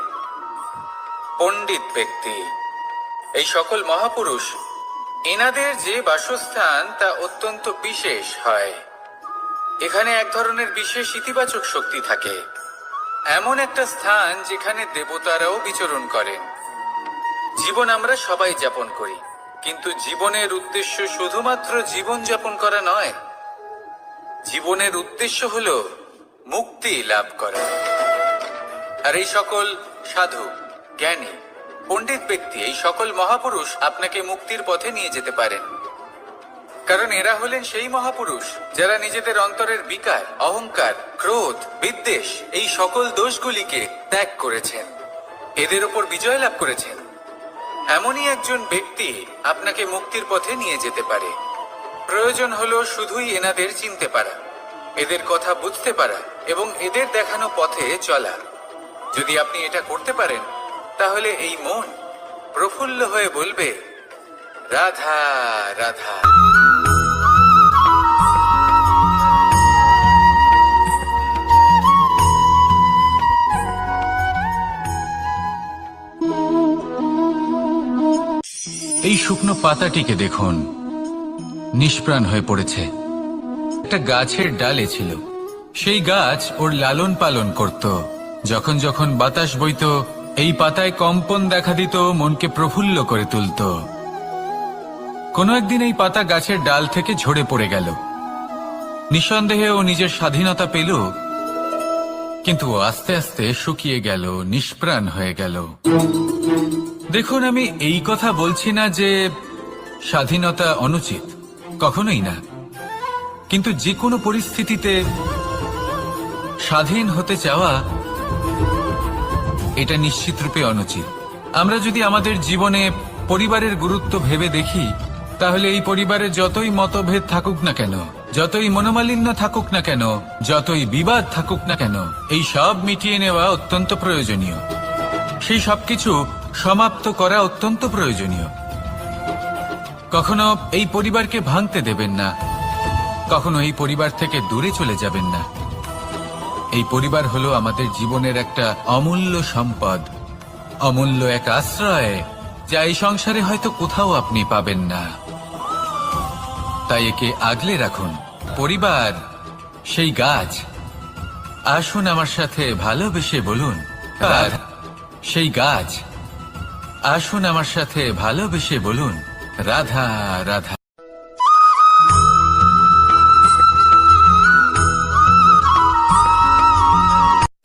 পণ্ডিত ব্যক্তি, এই সকল মহাপুরুষ, এনাদের যে বাসস্থান তা অত্যন্ত বিশেষ হয়। এখানে এক ধরনের বিশেষ ইতিবাচক শক্তি থাকে, এমন একটা স্থান যেখানে দেবতারাও বিচরণ করেন। জীবন আমরা সবাই যাপন করি, কিন্তু জীবনের উদ্দেশ্য শুধুমাত্র জীবন যাপন করা নয়। জীবনের উদ্দেশ্য হলো মুক্তি লাভ করা। আর এই সকল সাধু, জ্ঞানী, পণ্ডিত ব্যক্তি, এই সকল মহাপুরুষ আপনাকে মুক্তির পথে নিয়ে যেতে পারেন, কারণ এরা হলেন সেই মহাপুরুষ যারা নিজেদের অন্তরের বিকার, অহংকার, ক্রোধ, বিদ্বেষ, এই সকল দোষগুলিকে ত্যাগ করেছেন, এদের ওপর বিজয় লাভ করেছেন। এমনই একজন ব্যক্তি আপনাকে মুক্তির পথে নিয়ে যেতে পারে। প্রয়োজন হলো শুধুই এনাদের চিনতে পারা, এদের কথা বুঝতে পারা এবং এদের দেখানো পথে চলা। যদি আপনি এটা করতে পারেন তাহলে এই মন প্রফুল্ল হয়ে বলবে, রাধা রাধা। এই শুকনো পাতাটিকে দেখুন, নিষ্প্রাণ হয়ে পড়েছে। একটা গাছের ডালে ছিল, সেই গাছ ওর লালন পালন করত। যখন যখন বাতাস বইত, এই পাতায় কম্পন দেখা দিত, মনকে প্রফুল্ল করে তুলত। কোনো একদিন এই পাতা গাছের ডাল থেকে ঝরে পড়ে গেল। নিঃসন্দেহে ও নিজের স্বাধীনতা পেল, কিন্তু আস্তে আস্তে শুকিয়ে গেল, নিষ্প্রাণ হয়ে গেল। দেখুন, আমি এই কথা বলছি না যে স্বাধীনতা অনুচিত, কখনোই না, কিন্তু যে কোনো পরিস্থিতিতে স্বাধীন হতে চাওয়া এটা নিশ্চিতরূপে অনুচিত। আমরা যদি আমাদের জীবনে পরিবারের গুরুত্ব ভেবে দেখি, তাহলে এই পরিবারে যতই মতভেদ থাকুক না কেন, যতই মনোমালিন্য থাকুক না কেন, যতই বিবাদ থাকুক না কেন, এই সব মিটিয়ে নেওয়া অত্যন্ত প্রয়োজনীয়। সেই সবকিছু সমাপ্ত করা অত্যন্ত প্রয়োজনীয়। কখনো এই পরিবারকে ভাঙতে দেবেন না, কখনো এই পরিবার থেকে দূরে চলে যাবেন না। এই পরিবার হলো আমাদের জীবনের একটা অমূল্য সম্পদ, অমূল্য এক আশ্রয়, যা এই সংসারে হয়তো কোথাও আপনি পাবেন না। তাই একে আগলে রাখুন। পরিবার সেই গাছ আসুন আমার সাথে ভালোবেসে বলুন রাধা। সেই গাছ, আসুন আমার সাথে ভালোবেসে বলুন রাধা রাধা।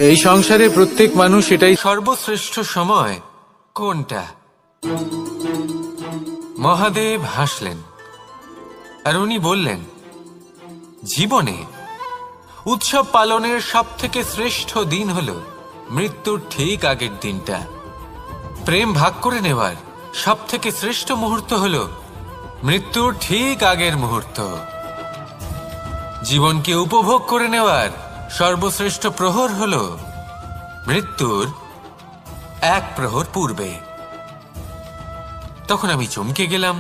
এই সংসারে প্রত্যেক মানুষ এটাই সর্বশ্রেষ্ঠ সময় কোনটা? মহাদেব হাসলেন আর উনি বললেন, জীবনে উৎসব পালনের সব থেকে শ্রেষ্ঠ দিন হল মৃত্যুর ঠিক আগের দিনটা। প্রেম ভাগ করে নেওয়ার সব থেকে শ্রেষ্ঠ মুহূর্ত হল মৃত্যুর ঠিক আগের মুহূর্ত। জীবনকে উপভোগ করে নেওয়ার সর্বশ্রেষ্ঠ প্রহর হল মৃত্যুর এক প্রহর পূর্বে। তখন আমি চমকে গেলাম।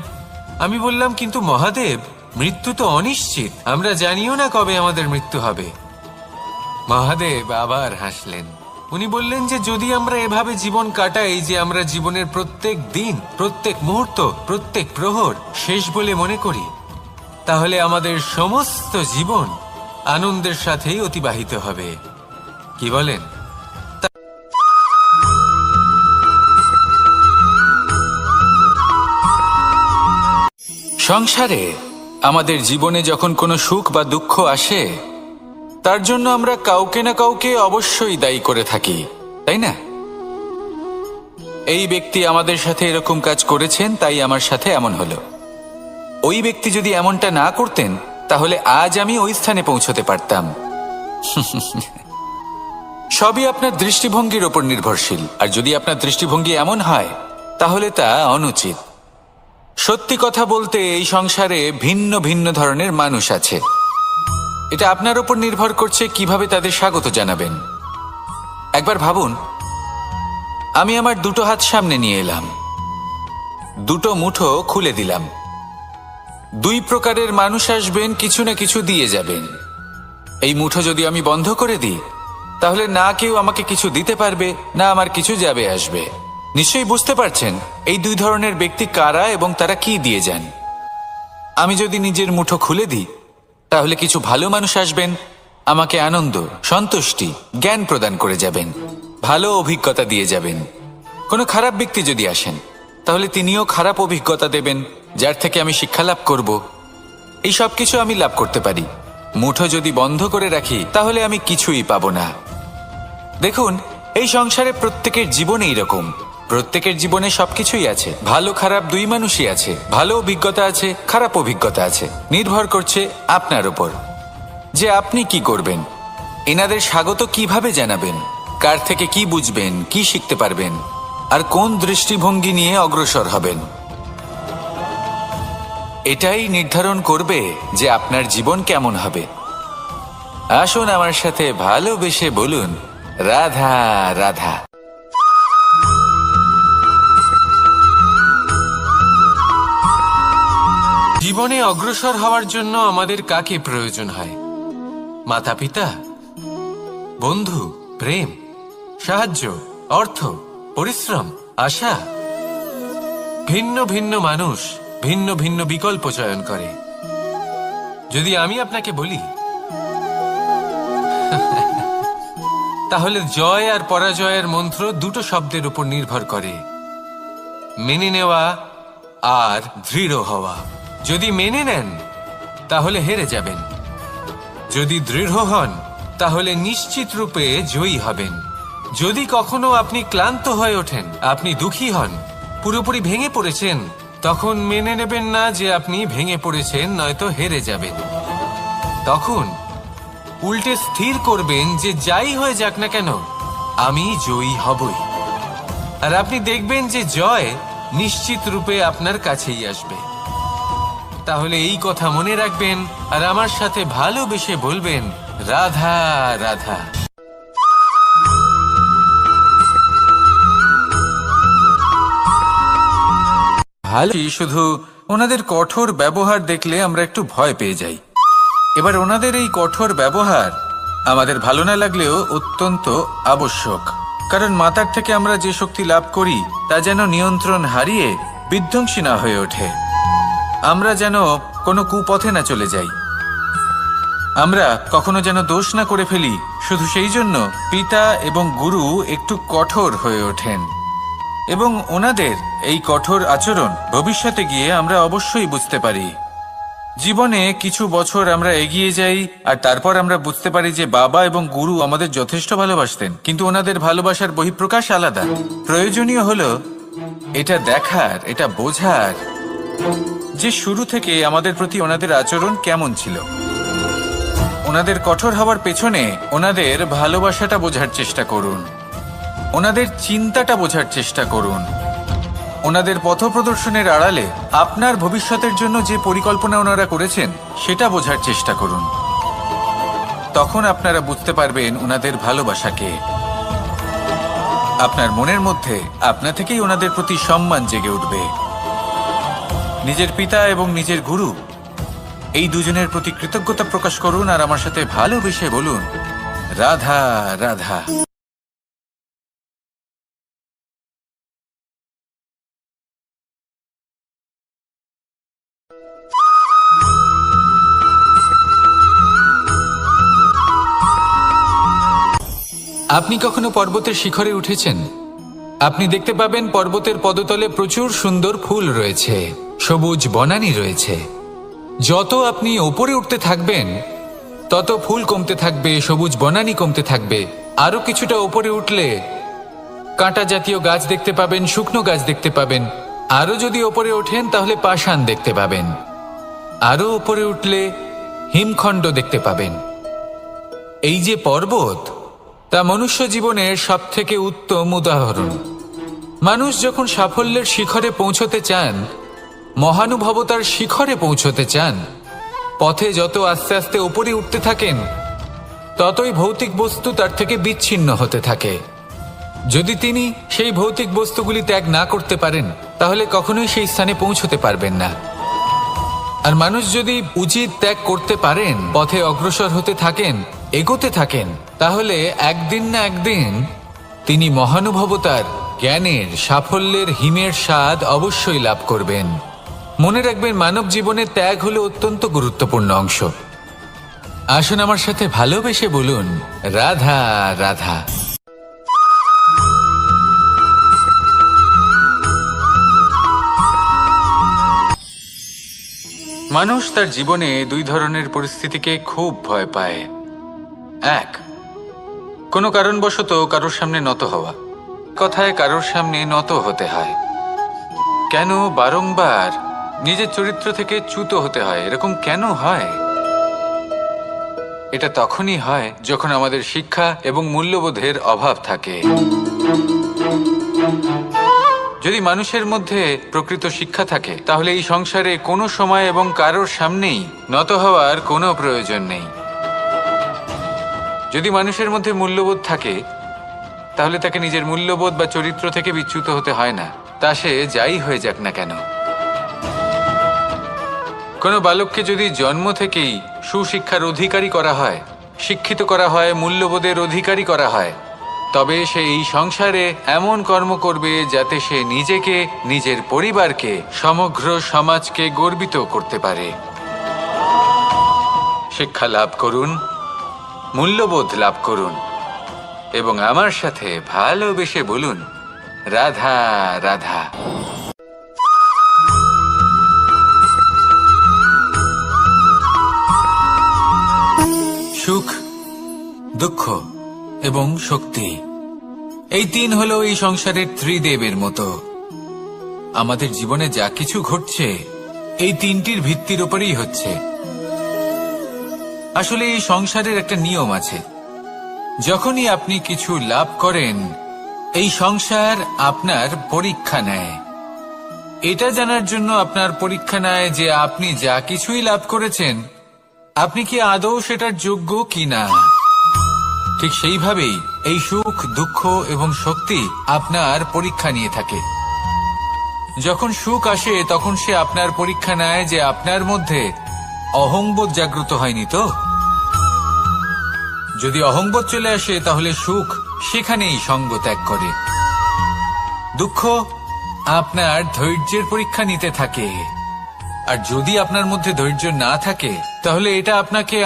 আমি বললাম, কিন্তু মহাদেব, মৃত্যু তো অনিশ্চিত, আমরা জানিও না কবে আমাদের মৃত্যু হবে। মহাদেব আবার হাসলেন। উনি বললেন যে যদি আমরা এভাবে জীবন কাটাই যে আমরা জীবনের প্রত্যেক দিন, প্রত্যেক মুহূর্ত, প্রত্যেক প্রহর শেষ বলে মনে করি, তাহলে আমাদের সমস্ত জীবন আনন্দের সাথেই অতিবাহিত হবে। কি বলেন? সংসারে আমাদের জীবনে যখন কোনো সুখ বা দুঃখ আসে, তার জন্য আমরা কাউকে না কাউকে অবশ্যই দায়ী করে থাকি, তাই না? এই ব্যক্তি আমাদের সাথে এরকম কাজ করেছেন, তাই আমার সাথে এমন হলো। ওই ব্যক্তি যদি এমনটা না করতেন, তাহলে আজ আমি ওই স্থানে পৌঁছতে পারতাম। সবই আপনার দৃষ্টিভঙ্গির ওপর নির্ভরশীল, আর যদি আপনার দৃষ্টিভঙ্গি এমন হয়, তাহলে তা অনুচিত। সত্যি কথা বলতে, এই সংসারে ভিন্ন ভিন্ন ধরনের মানুষ আছে। এটা আপনার উপর নির্ভর করছে কিভাবে তাদের স্বাগত জানাবেন। একবার ভাবুন, আমি আমার দুটো হাত সামনে নিয়ে এলাম, দুটো মুঠো খুলে দিলাম। দুই প্রকারের মানুষ আসবেন, কিছু না কিছু দিয়ে যাবেন। এই মুঠো যদি আমি বন্ধ করে দিই, তাহলে না কেউ আমাকে কিছু দিতে পারবে, না আমার কিছু যাবে আসবে। নিশ্চয়ই বুঝতে পারছেন এই দুই ধরনের ব্যক্তি কারা এবং তারা কি দিয়ে যান। আমি যদি নিজের মুঠো খুলে দিই, তাহলে কিছু ভালো মানুষ আসবেন, আমাকে আনন্দ, সন্তুষ্টি, জ্ঞান প্রদান করে যাবেন, ভালো অভিজ্ঞতা দিয়ে যাবেন। কোনো খারাপ ব্যক্তি যদি আসেন, তাহলে তিনিও খারাপ অভিজ্ঞতা দেবেন, যার থেকে আমি শিক্ষা লাভ করব। এই সব কিছু আমি লাভ করতে পারি। মুঠো যদি বন্ধ করে রাখি, তাহলে আমি কিছুই পাবো না। দেখুন, এই সংসারে প্রত্যেকের জীবনে এইরকম। প্রত্যেকের জীবনে সবকিছুই আছে, ভালো খারাপ দুই মানুষই আছে। ভালো অভিজ্ঞতা আছে, খারাপ অভিজ্ঞতা আছে। নির্ভর করছে আপনার উপর যে আপনি কি করবেন, এনাদের স্বাগত কিভাবে জানাবেন, কার থেকে কি বুঝবেন, কি শিখতে পারবেন, আর কোন দৃষ্টিভঙ্গি নিয়ে অগ্রসর হবেন। এটাই নির্ধারণ করবে যে আপনার জীবন কেমন হবে। আসুন আমার সাথে ভালোবেসে বলুন রাধা রাধা। জীবনে অগ্রসর হওয়ার জন্য আমাদের কাকে প্রয়োজন হয়? মাতা পিতা, বন্ধু, প্রেম, সাহায্য, অর্থ, পরিশ্রম, আশা। ভিন্ন ভিন্ন মানুষ ভিন্ন ভিন্ন বিকল্প চয়ন করে। যদি আমি আপনাকে বলি, তাহলে জয় আর পরাজয়ের মন্ত্র দুটো শব্দের উপর নির্ভর করে, মেনে নেওয়া আর দৃঢ় হওয়া। যদি মেনে নেন, তাহলে হেরে যাবেন। যদি দৃঢ় হন, তাহলে নিশ্চিত রূপে জয়ী হবেন। যদি কখনো আপনি ক্লান্ত হয়ে ওঠেন, আপনি দুঃখী হন, পুরোপুরি ভেঙে পড়েছেন, তখন মেনে নেবেন না যে আপনি ভেঙে পড়েছেন, নয়তো হেরে যাবেন। তখন উল্টে স্থির করবেন যে যাই হয়ে যাক না কেন, আমি জয়ী হবই। আর আপনি দেখবেন যে জয় নিশ্চিত রূপে আপনার কাছেই আসবে। তাহলে এই কথা মনে রাখবেন আর আমার সাথে ভালোবেসে বলবেন রাধা রাধা। ভালো, শুধু ওনাদের কঠোর ব্যবহার দেখলে আমরা একটু ভয় পেয়ে যাই। এবার ওনাদের এই কঠোর ব্যবহার আমাদের ভালো না লাগলেও অত্যন্ত আবশ্যক, কারণ মাতার থেকে আমরা যে শক্তি লাভ করি তা যেন নিয়ন্ত্রণ হারিয়ে বিধ্বংসী না হয়ে ওঠে। আমরা যেন কোনো কুপথে না চলে যাই, আমরা কখনো যেন দোষ না করে ফেলি শুধু সেই জন্য পিতা এবং গুরু একটু কঠোর হয়ে ওঠেন, এবং ওনাদের এই কঠোর আচরণ ভবিষ্যতে গিয়ে আমরা অবশ্যই বুঝতে পারি। জীবনে কিছু বছর আমরা এগিয়ে যাই আর তারপর আমরা বুঝতে পারি যে বাবা এবং গুরু আমাদের যথেষ্ট ভালোবাসতেন, কিন্তু ওনাদের ভালোবাসার বহিঃপ্রকাশ আলাদা। প্রয়োজনীয় হলো এটা দেখার, এটা বোঝার যে শুরু থেকে আমাদের প্রতি ওনাদের আচরণ কেমন ছিল। ওনাদের কঠোর হওয়ার পেছনে ওনাদের ভালোবাসাটা বোঝার চেষ্টা করুন, ওনাদের চিন্তাটা বোঝার চেষ্টা করুন, ওনাদের পথপ্রদর্শনের আড়ালে আপনার ভবিষ্যতের জন্য যে পরিকল্পনা ওনারা করেছেন সেটা বোঝার চেষ্টা করুন। তখন আপনারা বুঝতে পারবেন ওনাদের ভালোবাসাকে। আপনার মনের মধ্যে আপনা থেকেই ওনাদের প্রতি সম্মান জেগে উঠবে। নিজের পিতা এবং নিজের গুরু এই দুজনের প্রতি কৃতজ্ঞতা প্রকাশ করুন আর আমার সাথে ভালোবেসে বলুন, রাধা রাধা। আপনি কখনো পর্বতের শিখরে উঠেছেন? আপনি দেখতে পাবেন পর্বতের পদতলে প্রচুর সুন্দর ফুল রয়েছে, সবুজ বনানী রয়েছে। যত আপনি ওপরে উঠতে থাকবেন তত ফুল কমতে থাকবে, সবুজ বনানী কমতে থাকবে। আরো কিছুটা ওপরে উঠলে কাঁটা জাতীয় গাছ দেখতে পাবেন, শুকনো গাছ দেখতে পাবেন। আরো যদি ওপরে ওঠেন তাহলে পাষাণ দেখতে পাবেন। আরো ওপরে উঠলে হিমখণ্ড দেখতে পাবেন। এই যে পর্বত, তা মনুষ্য জীবনের সবথেকে উত্তম উদাহরণ। মানুষ যখন সাফল্যের শিখরে পৌঁছতে চান, মহানুভবতার শিখরে পৌঁছতে চান, পথে যত আস্তে আস্তে উপরে উঠতে থাকেন ততই ভৌতিক বস্তু তার থেকে বিচ্ছিন্ন হতে থাকে। যদি তিনি সেই ভৌতিক বস্তুগুলি ত্যাগ না করতে পারেন তাহলে কখনোই সেই স্থানে পৌঁছতে পারবেন না। আর মানুষ যদি উচিত ত্যাগ করতে পারেন, পথে অগ্রসর হতে থাকেন, এগোতে থাকেন, তাহলে একদিন না একদিন তিনি মহানুভবতার, জ্ঞানের, সাফল্যের হিমের স্বাদ অবশ্যই লাভ করবেন। মনে রাখবেন, মানব জীবনে ত্যাগ হলো অত্যন্ত গুরুত্বপূর্ণ অংশ। আসুন আমার সাথে ভালোবেসে বলুন, রাধা রাধা। মানুষ তার জীবনে দুই ধরনের পরিস্থিতিকে খুব ভয় পায়। এক, কোনো কারণবশত কারোর সামনে নত হওয়া। কথায় কারোর সামনে নত হতে হয়। কেন বারংবার নিজের চরিত্র থেকে চ্যুত হতে হয়? এরকম কেন হয়? এটা তখনই হয় যখন আমাদের শিক্ষা এবং মূল্যবোধের অভাব থাকে। যদি মানুষের মধ্যে প্রকৃত শিক্ষা থাকে তাহলে এই সংসারে কোনো সময় এবং কারোর সামনেই নত হওয়ার কোনো প্রয়োজন নেই। যদি মানুষের মধ্যে মূল্যবোধ থাকে তাহলে তাকে নিজের মূল্যবোধ বা চরিত্র থেকে বিচ্যুত হতে হয় না, তা সে যাই হয়ে যাক না কেন। কোনো বালককে যদি জন্ম থেকেই সুশিক্ষার অধিকারী করা হয়, শিক্ষিত করা হয়, মূল্যবোধের অধিকারী করা হয়, তবে সে এই সংসারে এমন কর্ম করবে যাতে সে নিজেকে, নিজের পরিবারকে, সমগ্র সমাজকে গর্বিত করতে পারে। শিক্ষা লাভ করুন, মূল্যবোধ লাভ করুন এবং আমার সাথে ভালোবেসে বলুন, রাধা রাধা। সুখ, দুঃখ এবং শক্তি, এই তিন হলো এই সংসারের ত্রিদেবের মতো। আমাদের জীবনে যা কিছু ঘটছে এই তিনটির ভিত্তির উপরেই হচ্ছে। আসলে এই সংসারের একটা নিয়ম আছে, যখনই আপনি কিছু লাভ করেন এই সংসার আপনার পরীক্ষা নেয়। এটা জানার জন্য আপনার পরীক্ষা নেয় যে আপনি যা কিছুই লাভ করেছেন আপনি কি আদৌ সেটার যোগ্য কিনা। ঠিক সেইভাবেই এই সুখ, দুঃখ এবং শক্তি আপনার পরীক্ষা নিয়ে থাকে। যখন সুখ আসে তখন সে আপনার পরীক্ষা নেয় যে আপনার মধ্যে অহংবোধ জাগ্রত হয়নি তো। যদি অহংবোধ চলে আসে তাহলে সুখ সেখানেই সঙ্গ ত্যাগ করে। দুঃখ আপনার ধৈর্যের পরীক্ষা নিতে থাকে। আর যদি আপনার মধ্যে ধৈর্য না থাকে তাহলে এটা আপনাকে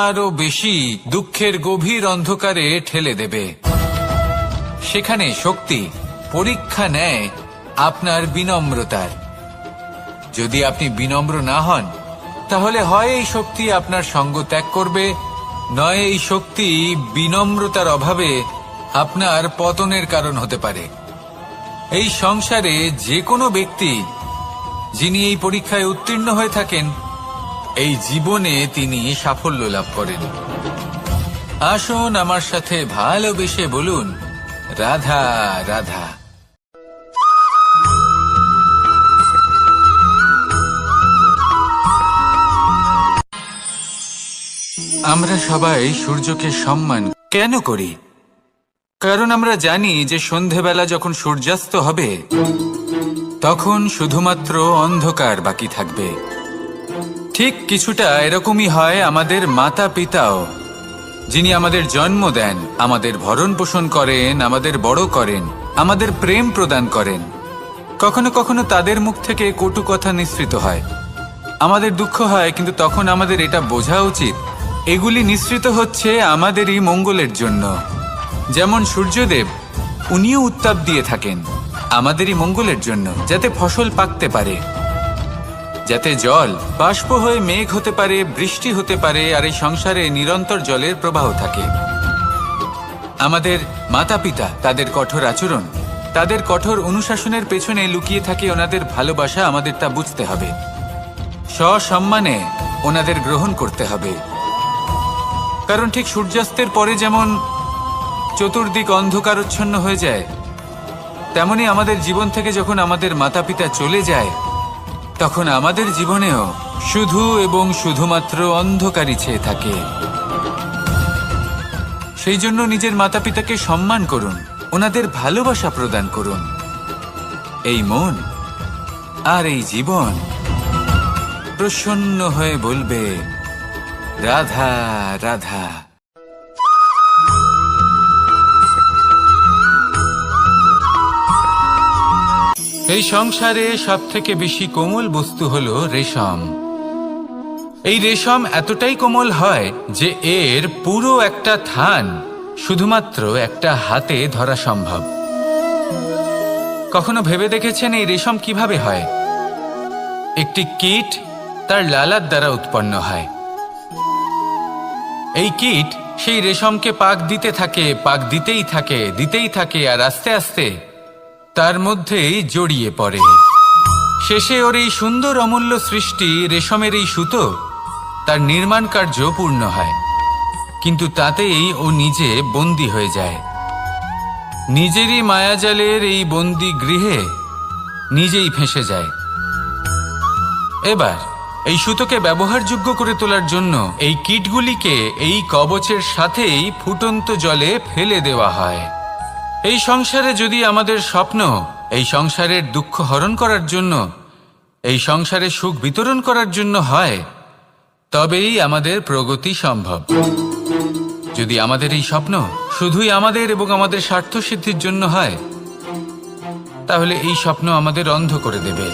আরো বেশি দুঃখের গভীর অন্ধকারে ঠেলে দেবে। সেখানে শক্তি পরীক্ষা নেয় আপনার বিনম্রতার। যদি আপনি বিনম্র না হন তাহলে হয় এই শক্তি আপনার সঙ্গ ত্যাগ করবে, নয় এই শক্তি বিনম্রতার অভাবে আপনার পতনের কারণ হতে পারে। এই সংসারে যে কোনো ব্যক্তি যিনি এই পরীক্ষায় উত্তীর্ণ হয়ে থাকেন, এই জীবনে তিনি সাফল্য লাভ করেন। আসুন আমার সাথে ভালোবেসে বলুন, রাধা রাধা। আমরা সবাই সূর্যকে সম্মান কেন করি? কারণ আমরা জানি যে সন্ধেবেলা যখন সূর্যাস্ত হবে তখন শুধুমাত্র অন্ধকার বাকি থাকবে। ঠিক কিছুটা এরকমই হয় আমাদের মাতা পিতাও, যিনি আমাদের জন্ম দেন, আমাদের ভরণ পোষণ করেন, আমাদের বড় করেন, আমাদের প্রেম প্রদান করেন। কখনো কখনো তাদের মুখ থেকে কটু কথা নিঃসৃত হয়, আমাদের দুঃখ হয়, কিন্তু তখন আমাদের এটা বোঝা উচিত এগুলি নিঃসৃত হচ্ছে আমাদেরই মঙ্গলের জন্য। যেমন সূর্যদেব, উনিও উত্তাপ দিয়ে থাকেন আমাদেরই মঙ্গলের জন্য, যাতে ফসল পাকতে পারে, যাতে জল বাষ্প হয়ে মেঘ হতে পারে, বৃষ্টি হতে পারে, আর এই সংসারে নিরন্তর জলের প্রবাহ থাকে। আমাদের মাতা পিতা, তাদের কঠোর আচরণ, তাদের কঠোর অনুশাসনের পেছনে লুকিয়ে থাকে ওনাদের ভালোবাসা। আমাদের তা বুঝতে হবে, সসম্মানে ওনাদের গ্রহণ করতে হবে। কারণ ঠিক সূর্যাস্তের পরে যেমন চতুর্দিক অন্ধকারচ্ছন্ন হয়ে যায়, তেমনি আমাদের জীবন থেকে যখন আমাদের মাতা পিতা চলে যায় তখন আমাদের জীবনেও শুধু এবং শুধুমাত্র অন্ধকারই ছেয়ে থাকে। সেই জন্য নিজের মাতা পিতাকে সম্মান করুন, ওনাদের ভালোবাসা প্রদান করুন। এই মন আর এই জীবন প্রসন্ন হয়ে বলবে, রাধা রাধা। এই সংসারে সবথেকে বেশি কোমল বস্তু হলো রেশম। এই রেশম এতটাই কোমল হয় যে এর পুরো একটা থান শুধুমাত্র একটা হাতে ধরা সম্ভব। কখনো ভেবে দেখেছেন এই রেশম কিভাবে হয়? একটি কীট তার লালার দ্বারা উৎপন্ন হয়। এই কীট সেই রেশমকে পাক দিতে থাকে, পাক দিতেই থাকে, দিতেই থাকে, আর আস্তে আস্তে তার মধ্যেই জড়িয়ে পড়ে। শেষে ওর এই সুন্দর অমূল্য সৃষ্টি রেশমের এই সুতো, তার নির্মাণ কার্য পূর্ণ হয়, কিন্তু তাতেই ও নিজে বন্দী হয়ে যায়। নিজেরই মায়াজালের এই বন্দী গৃহে নিজেই ফেঁসে যায়। এবার এই সুতোকে ব্যবহারযোগ্য করে তোলার জন্য এই কীটগুলিকে এই কবচের সাথেই ফুটন্ত জলে ফেলে দেওয়া হয়। এই সংসারে যদি আমাদের স্বপ্ন এই সংসারের দুঃখ হরণ করার জন্য, এই সংসারে সুখ বিতরণ করার জন্য হয়, তবেই আমাদের প্রগতি সম্ভব। যদি আমাদের এই স্বপ্ন শুধুই আমাদের এবং আমাদের স্বার্থ সিদ্ধির জন্য হয়, তাহলে এই স্বপ্ন আমাদের অন্ধ করে দেবে,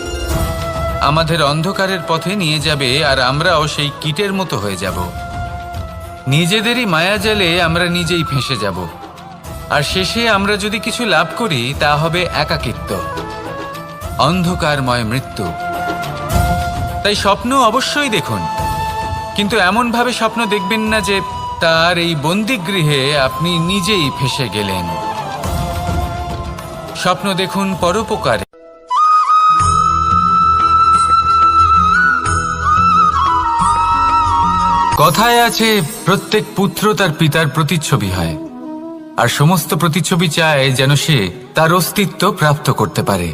আমাদের অন্ধকারের পথে নিয়ে যাবে, আর আমরাও সেই কীটের মতো হয়ে যাব। নিজেদেরই মায়াজালে আমরা নিজেই ফেঁসে যাব, আর শেষে আমরা যদি কিছু লাভ করি তা হবে একাকিত্ব, অন্ধকারময় মৃত্যু। তাই স্বপ্ন অবশ্যই দেখুন, কিন্তু এমন ভাবে স্বপ্ন দেখবেন না যে তার এই বন্দিগৃহে আপনি নিজেই ফেঁসে গেলেন। স্বপ্ন দেখুন পরোপকারে। কথায় আছে, প্রত্যেক পুত্র তার পিতার প্রতিচ্ছবি হয়, আর সমস্ত প্রতিচ্ছবি চায় যেন সে তার অস্তিত্ব প্রাপ্ত করতে পারে।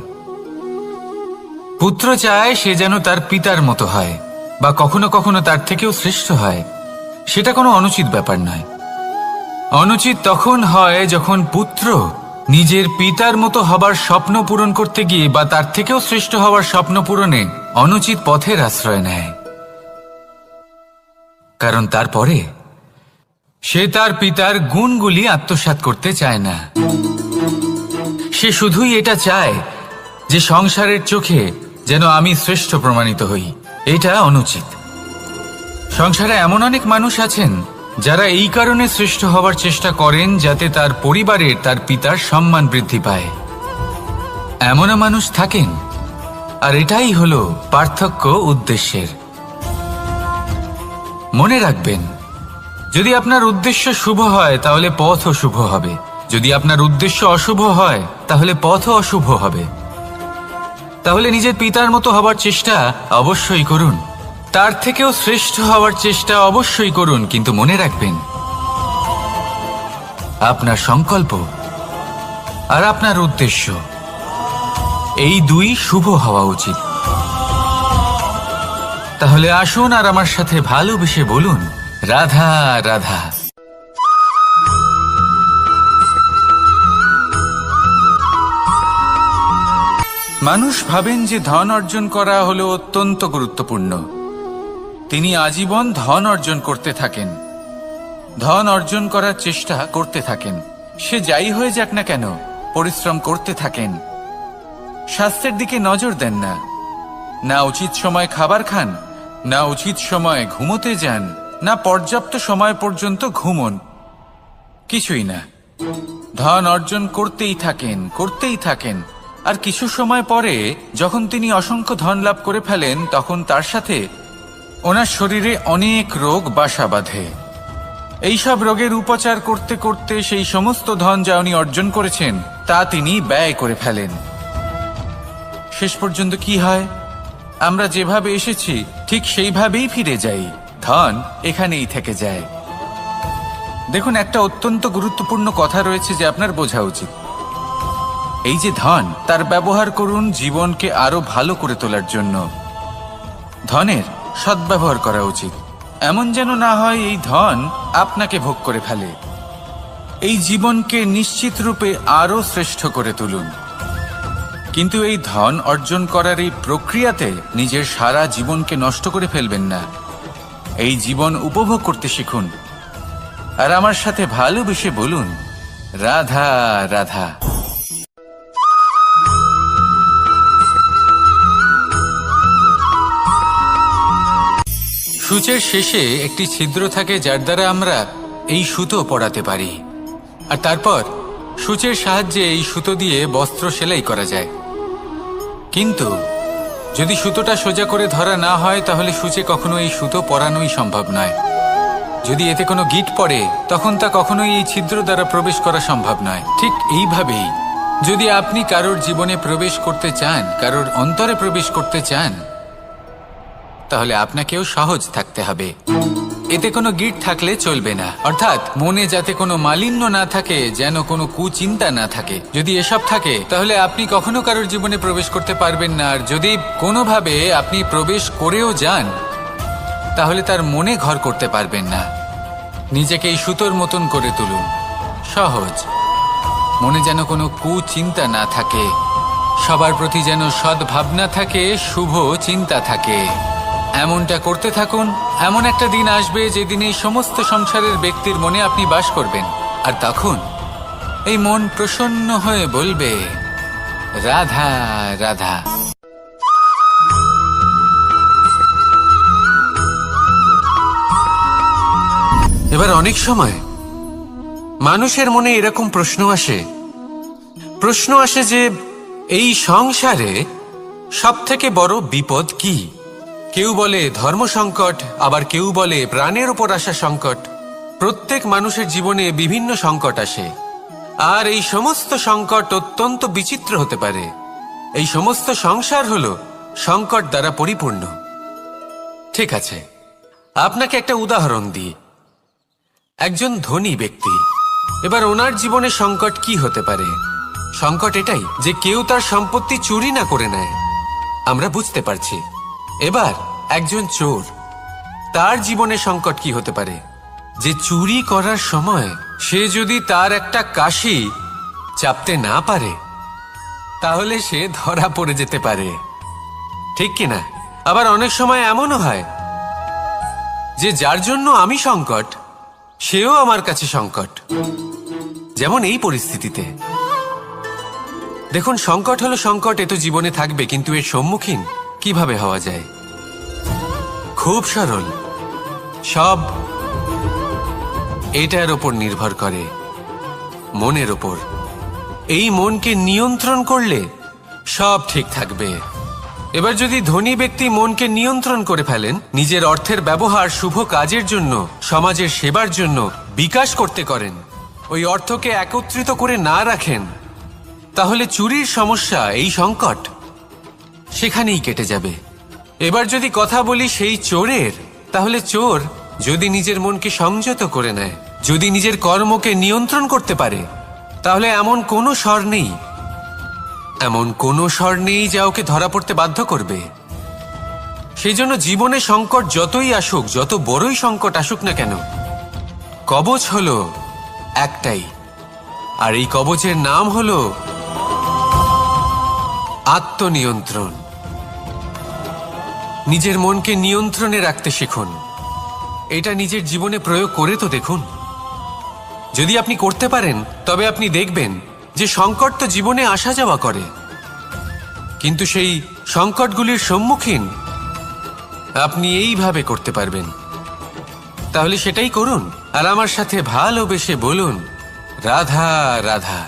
পুত্র চায় সে যেন তার পিতার মতো হয়, বা কখনো কখনো তার থেকেও শ্রেষ্ঠ হয়। সেটা কোনো অনুচিত ব্যাপার নয়। অনুচিত তখন হয় যখন পুত্র নিজের পিতার মতো হবার স্বপ্ন পূরণ করতে গিয়ে বা তার থেকেও শ্রেষ্ঠ হওয়ার স্বপ্ন পূরণে অনুচিত পথের আশ্রয় নেয়। কারণ তারপরে সে তার পিতার গুণগুলি আত্মসাৎ করতে চায় না। সে শুধুই এটা চায় যে সংসারের চোখে যেন আমি শ্রেষ্ঠ প্রমাণিত হই, এটা অনুচিত। সংসারে এমন অনেক মানুষ আছেন যারা এই কারণে শ্রেষ্ঠ হবার চেষ্টা করেন যাতে তার পরিবারের তার পিতার সম্মান বৃদ্ধি পায়। এমনও মানুষ থাকেন, আর এটাই হলো পার্থক্য উদ্দেশ্যের। মনে রাখবেন, যদি আপনার উদ্দেশ্য শুভ হয় তাহলে পথও শুভ হবে, যদি আপনার উদ্দেশ্য অশুভ হয় তাহলে পথও অশুভ হবে। তাহলে নিজের পিতার মতো হবার চেষ্টা অবশ্যই করুন, তার থেকেও শ্রেষ্ঠ হওয়ার চেষ্টা অবশ্যই করুন, কিন্তু মনে রাখবেন আপনার সংকল্প আর আপনার উদ্দেশ্য এই দুই শুভ হওয়া উচিত। তাহলে আসুন আর আমার সাথে ভালোবেসে বলুন, রাধা রাধা। মানুষ ভাবেন যে ধন অর্জন করা হলো অত্যন্ত গুরুত্বপূর্ণ। তিনি আজীবন ধন অর্জন করতে থাকেন, ধন অর্জন করার চেষ্টা করতে থাকেন। সে যাই হয়ে যাক না কেন, পরিশ্রম করতে থাকেন। স্বাস্থ্যের দিকে নজর দেন না, না উচিত সময় খাবার খান, না উচিত সময় ঘুমোতে যান, না পর্যাপ্ত সময় পর্যন্ত ঘুমন, কিছুই না। ধন অর্জন করতেই থাকেন, করতেই থাকেন। আর কিছু সময় পরে যখন তিনি অসংখ্য ধন লাভ করে ফেলেন, তখন তার সাথে ওনার শরীরে অনেক রোগ বাসা বাঁধে। এইসব রোগের উপচার করতে করতে সেই সমস্ত ধন যা উনি অর্জন করেছেন তা তিনি ব্যয় করে ফেলেন। শেষ পর্যন্ত কি হয়? আমরা যেভাবে এসেছি ঠিক সেইভাবেই ফিরে যাই, ধন এখানেই থেকে যায়। দেখুন, একটা অত্যন্ত গুরুত্বপূর্ণ কথা রয়েছে যে আপনার বোঝা উচিত। এই যে ধন, তার ব্যবহার করুন জীবনকে আরো ভালো করে তোলার জন্য। ধনের সদ্ব্যবহার করা উচিত, এমন যেন না হয় এই ধন আপনাকে ভোগ করে ফেলে। এই জীবনকে নিশ্চিত রূপে আরো শ্রেষ্ঠ করে তুলুন। কিন্তু এই ধন অর্জন করার এই প্রক্রিয়াতে নিজের সারা জীবনকে নষ্ট করে ফেলবেন না। এই জীবন উপভোগ করতে শিখুন, আর আমার সাথে ভালোবেসে বলুন, রাধা রাধা। সূচের শেষে একটি ছিদ্র থাকে যার দ্বারা আমরা এই সুতো পরাতে পারি, আর তারপর সূচের সাহায্যে এই সুতো দিয়ে বস্ত্র সেলাই করা যায়। কিন্তু যদি সুতোটা সোজা করে ধরা না হয় তাহলে সূচে কখনো এই সুতো পরানোই সম্ভব নয়। যদি এতে কোনো গিঁট পড়ে তখন তা কখনোই এই ছিদ্র দ্বারা প্রবেশ করা সম্ভব নয়। ঠিক এইভাবেই যদি আপনি কারোর জীবনে প্রবেশ করতে চান, কারোর অন্তরে প্রবেশ করতে চান, তাহলে আপনাকেও সহজ থাকতে হবে। এতে কোনো গিঁট থাকলে চলবে না, অর্থাৎ মনে যাতে কোনো মালিন্য না থাকে, যেন কোনো কুচিন্তা না থাকে। যদি এসব থাকে তাহলে আপনি কখনো কারোর জীবনে প্রবেশ করতে পারবেন না। আর যদি কোনোভাবে আপনি প্রবেশ করেও যান তাহলে তার মনে ঘর করতে পারবেন না। নিজেকে এই সুতোর মতন করে তুলুন, সহজ। মনে যেন কোনো কুচিন্তা না থাকে, সবার প্রতি যেন সদ্ভাবনা থাকে, শুভ চিন্তা থাকে। এমনটা করতে থাকুন। এমন একটা দিন আসবে যেদিন এই সমস্ত সংসারের ব্যক্তির মনে আপনি বাস করবেন, আর তখন এই মন প্রসন্ন হয়ে বলবে, রাধা রাধা। এবার অনেক সময় মানুষের মনে এরকম প্রশ্ন আসে যে এই সংসারে সব থেকে বড় বিপদ কি? কেউ বলে ধর্ম সংকট, আবার কেউ বলে প্রাণের উপর আসা সংকট। প্রত্যেক মানুষের জীবনে বিভিন্ন সংকট আসে, আর এই সমস্ত সংকট অত্যন্ত বিচিত্র হতে পারে। এই সমস্ত সংসার হলো সংকট দ্বারা পরিপূর্ণ। ঠিক আছে, আপনাকে একটা উদাহরণ দিই। একজন ধনী ব্যক্তি, এবার ওনার জীবনে সংকট কি হতে পারে? সংকট এটাই যে কেউ তার সম্পত্তি চুরি না করে নেয়, আমরা বুঝতে পারছি। এবার একজন চোর, তার জীবনে সংকট কি হতে পারে? যে চুরি করার সময় সে যদি তার একটা কাশি চাপতে না পারে তাহলে সে ধরা পড়ে যেতে পারে, ঠিক কিনা? আবার অনেক সময় এমনও হয় যে যার জন্য আমি সংকট, সেও আমার কাছে সংকট। যেমন এই পরিস্থিতিতে দেখুন, সংকট হলো সংকট, এ তো জীবনে থাকবে, কিন্তু এর সম্মুখীন কিভাবে হওয়া যায়? খুব সরল। সব এটার ওপর নির্ভর করে, মনের ওপর। এই মনকে নিয়ন্ত্রণ করলে সব ঠিক থাকবে। এবার যদি ধনী ব্যক্তি মনকে নিয়ন্ত্রণ করে ফেলেন, নিজের অর্থের ব্যবহার শুভ কাজের জন্য, সমাজের সেবার জন্য বিকাশ করতে করেন, ওই অর্থকে একত্রিত করে না রাখেন, তাহলে চুরির সমস্যা, এই সংকট সেখানেই কেটে যাবে। এবার যদি কথা বলি সেই চোরের, তাহলে চোর যদি নিজের মনকে সংযত করে নেয়, যদি নিজের কর্মকে নিয়ন্ত্রণ করতে পারে, তাহলে এমন কোনো স্বর নেই, এমন কোনো স্বর নেই যা ওকে ধরা পড়তে বাধ্য করবে। সেই জন্য জীবনে সংকট যতই আসুক, যত বড়ই সংকট আসুক না কেন, কবচ হলো একটাই, আর এই কবচের নাম হলো আত্মনিয়ন্ত্রণ। নিজের মনকে নিয়ন্ত্রণে রাখতে শিখুন। এটা নিজের জীবনে প্রয়োগ করে তো দেখুন। যদি আপনি করতে পারেন, তবে আপনি দেখবেন যে সংকট তো জীবনে আসা যাওয়া করে, কিন্তু সেই সংকটগুলির সম্মুখীন আপনি এইভাবে করতে পারবেন। তাহলে সেটাই করুন, আর আমার সাথে ভালোবেসে বলুন, রাধা রাধা।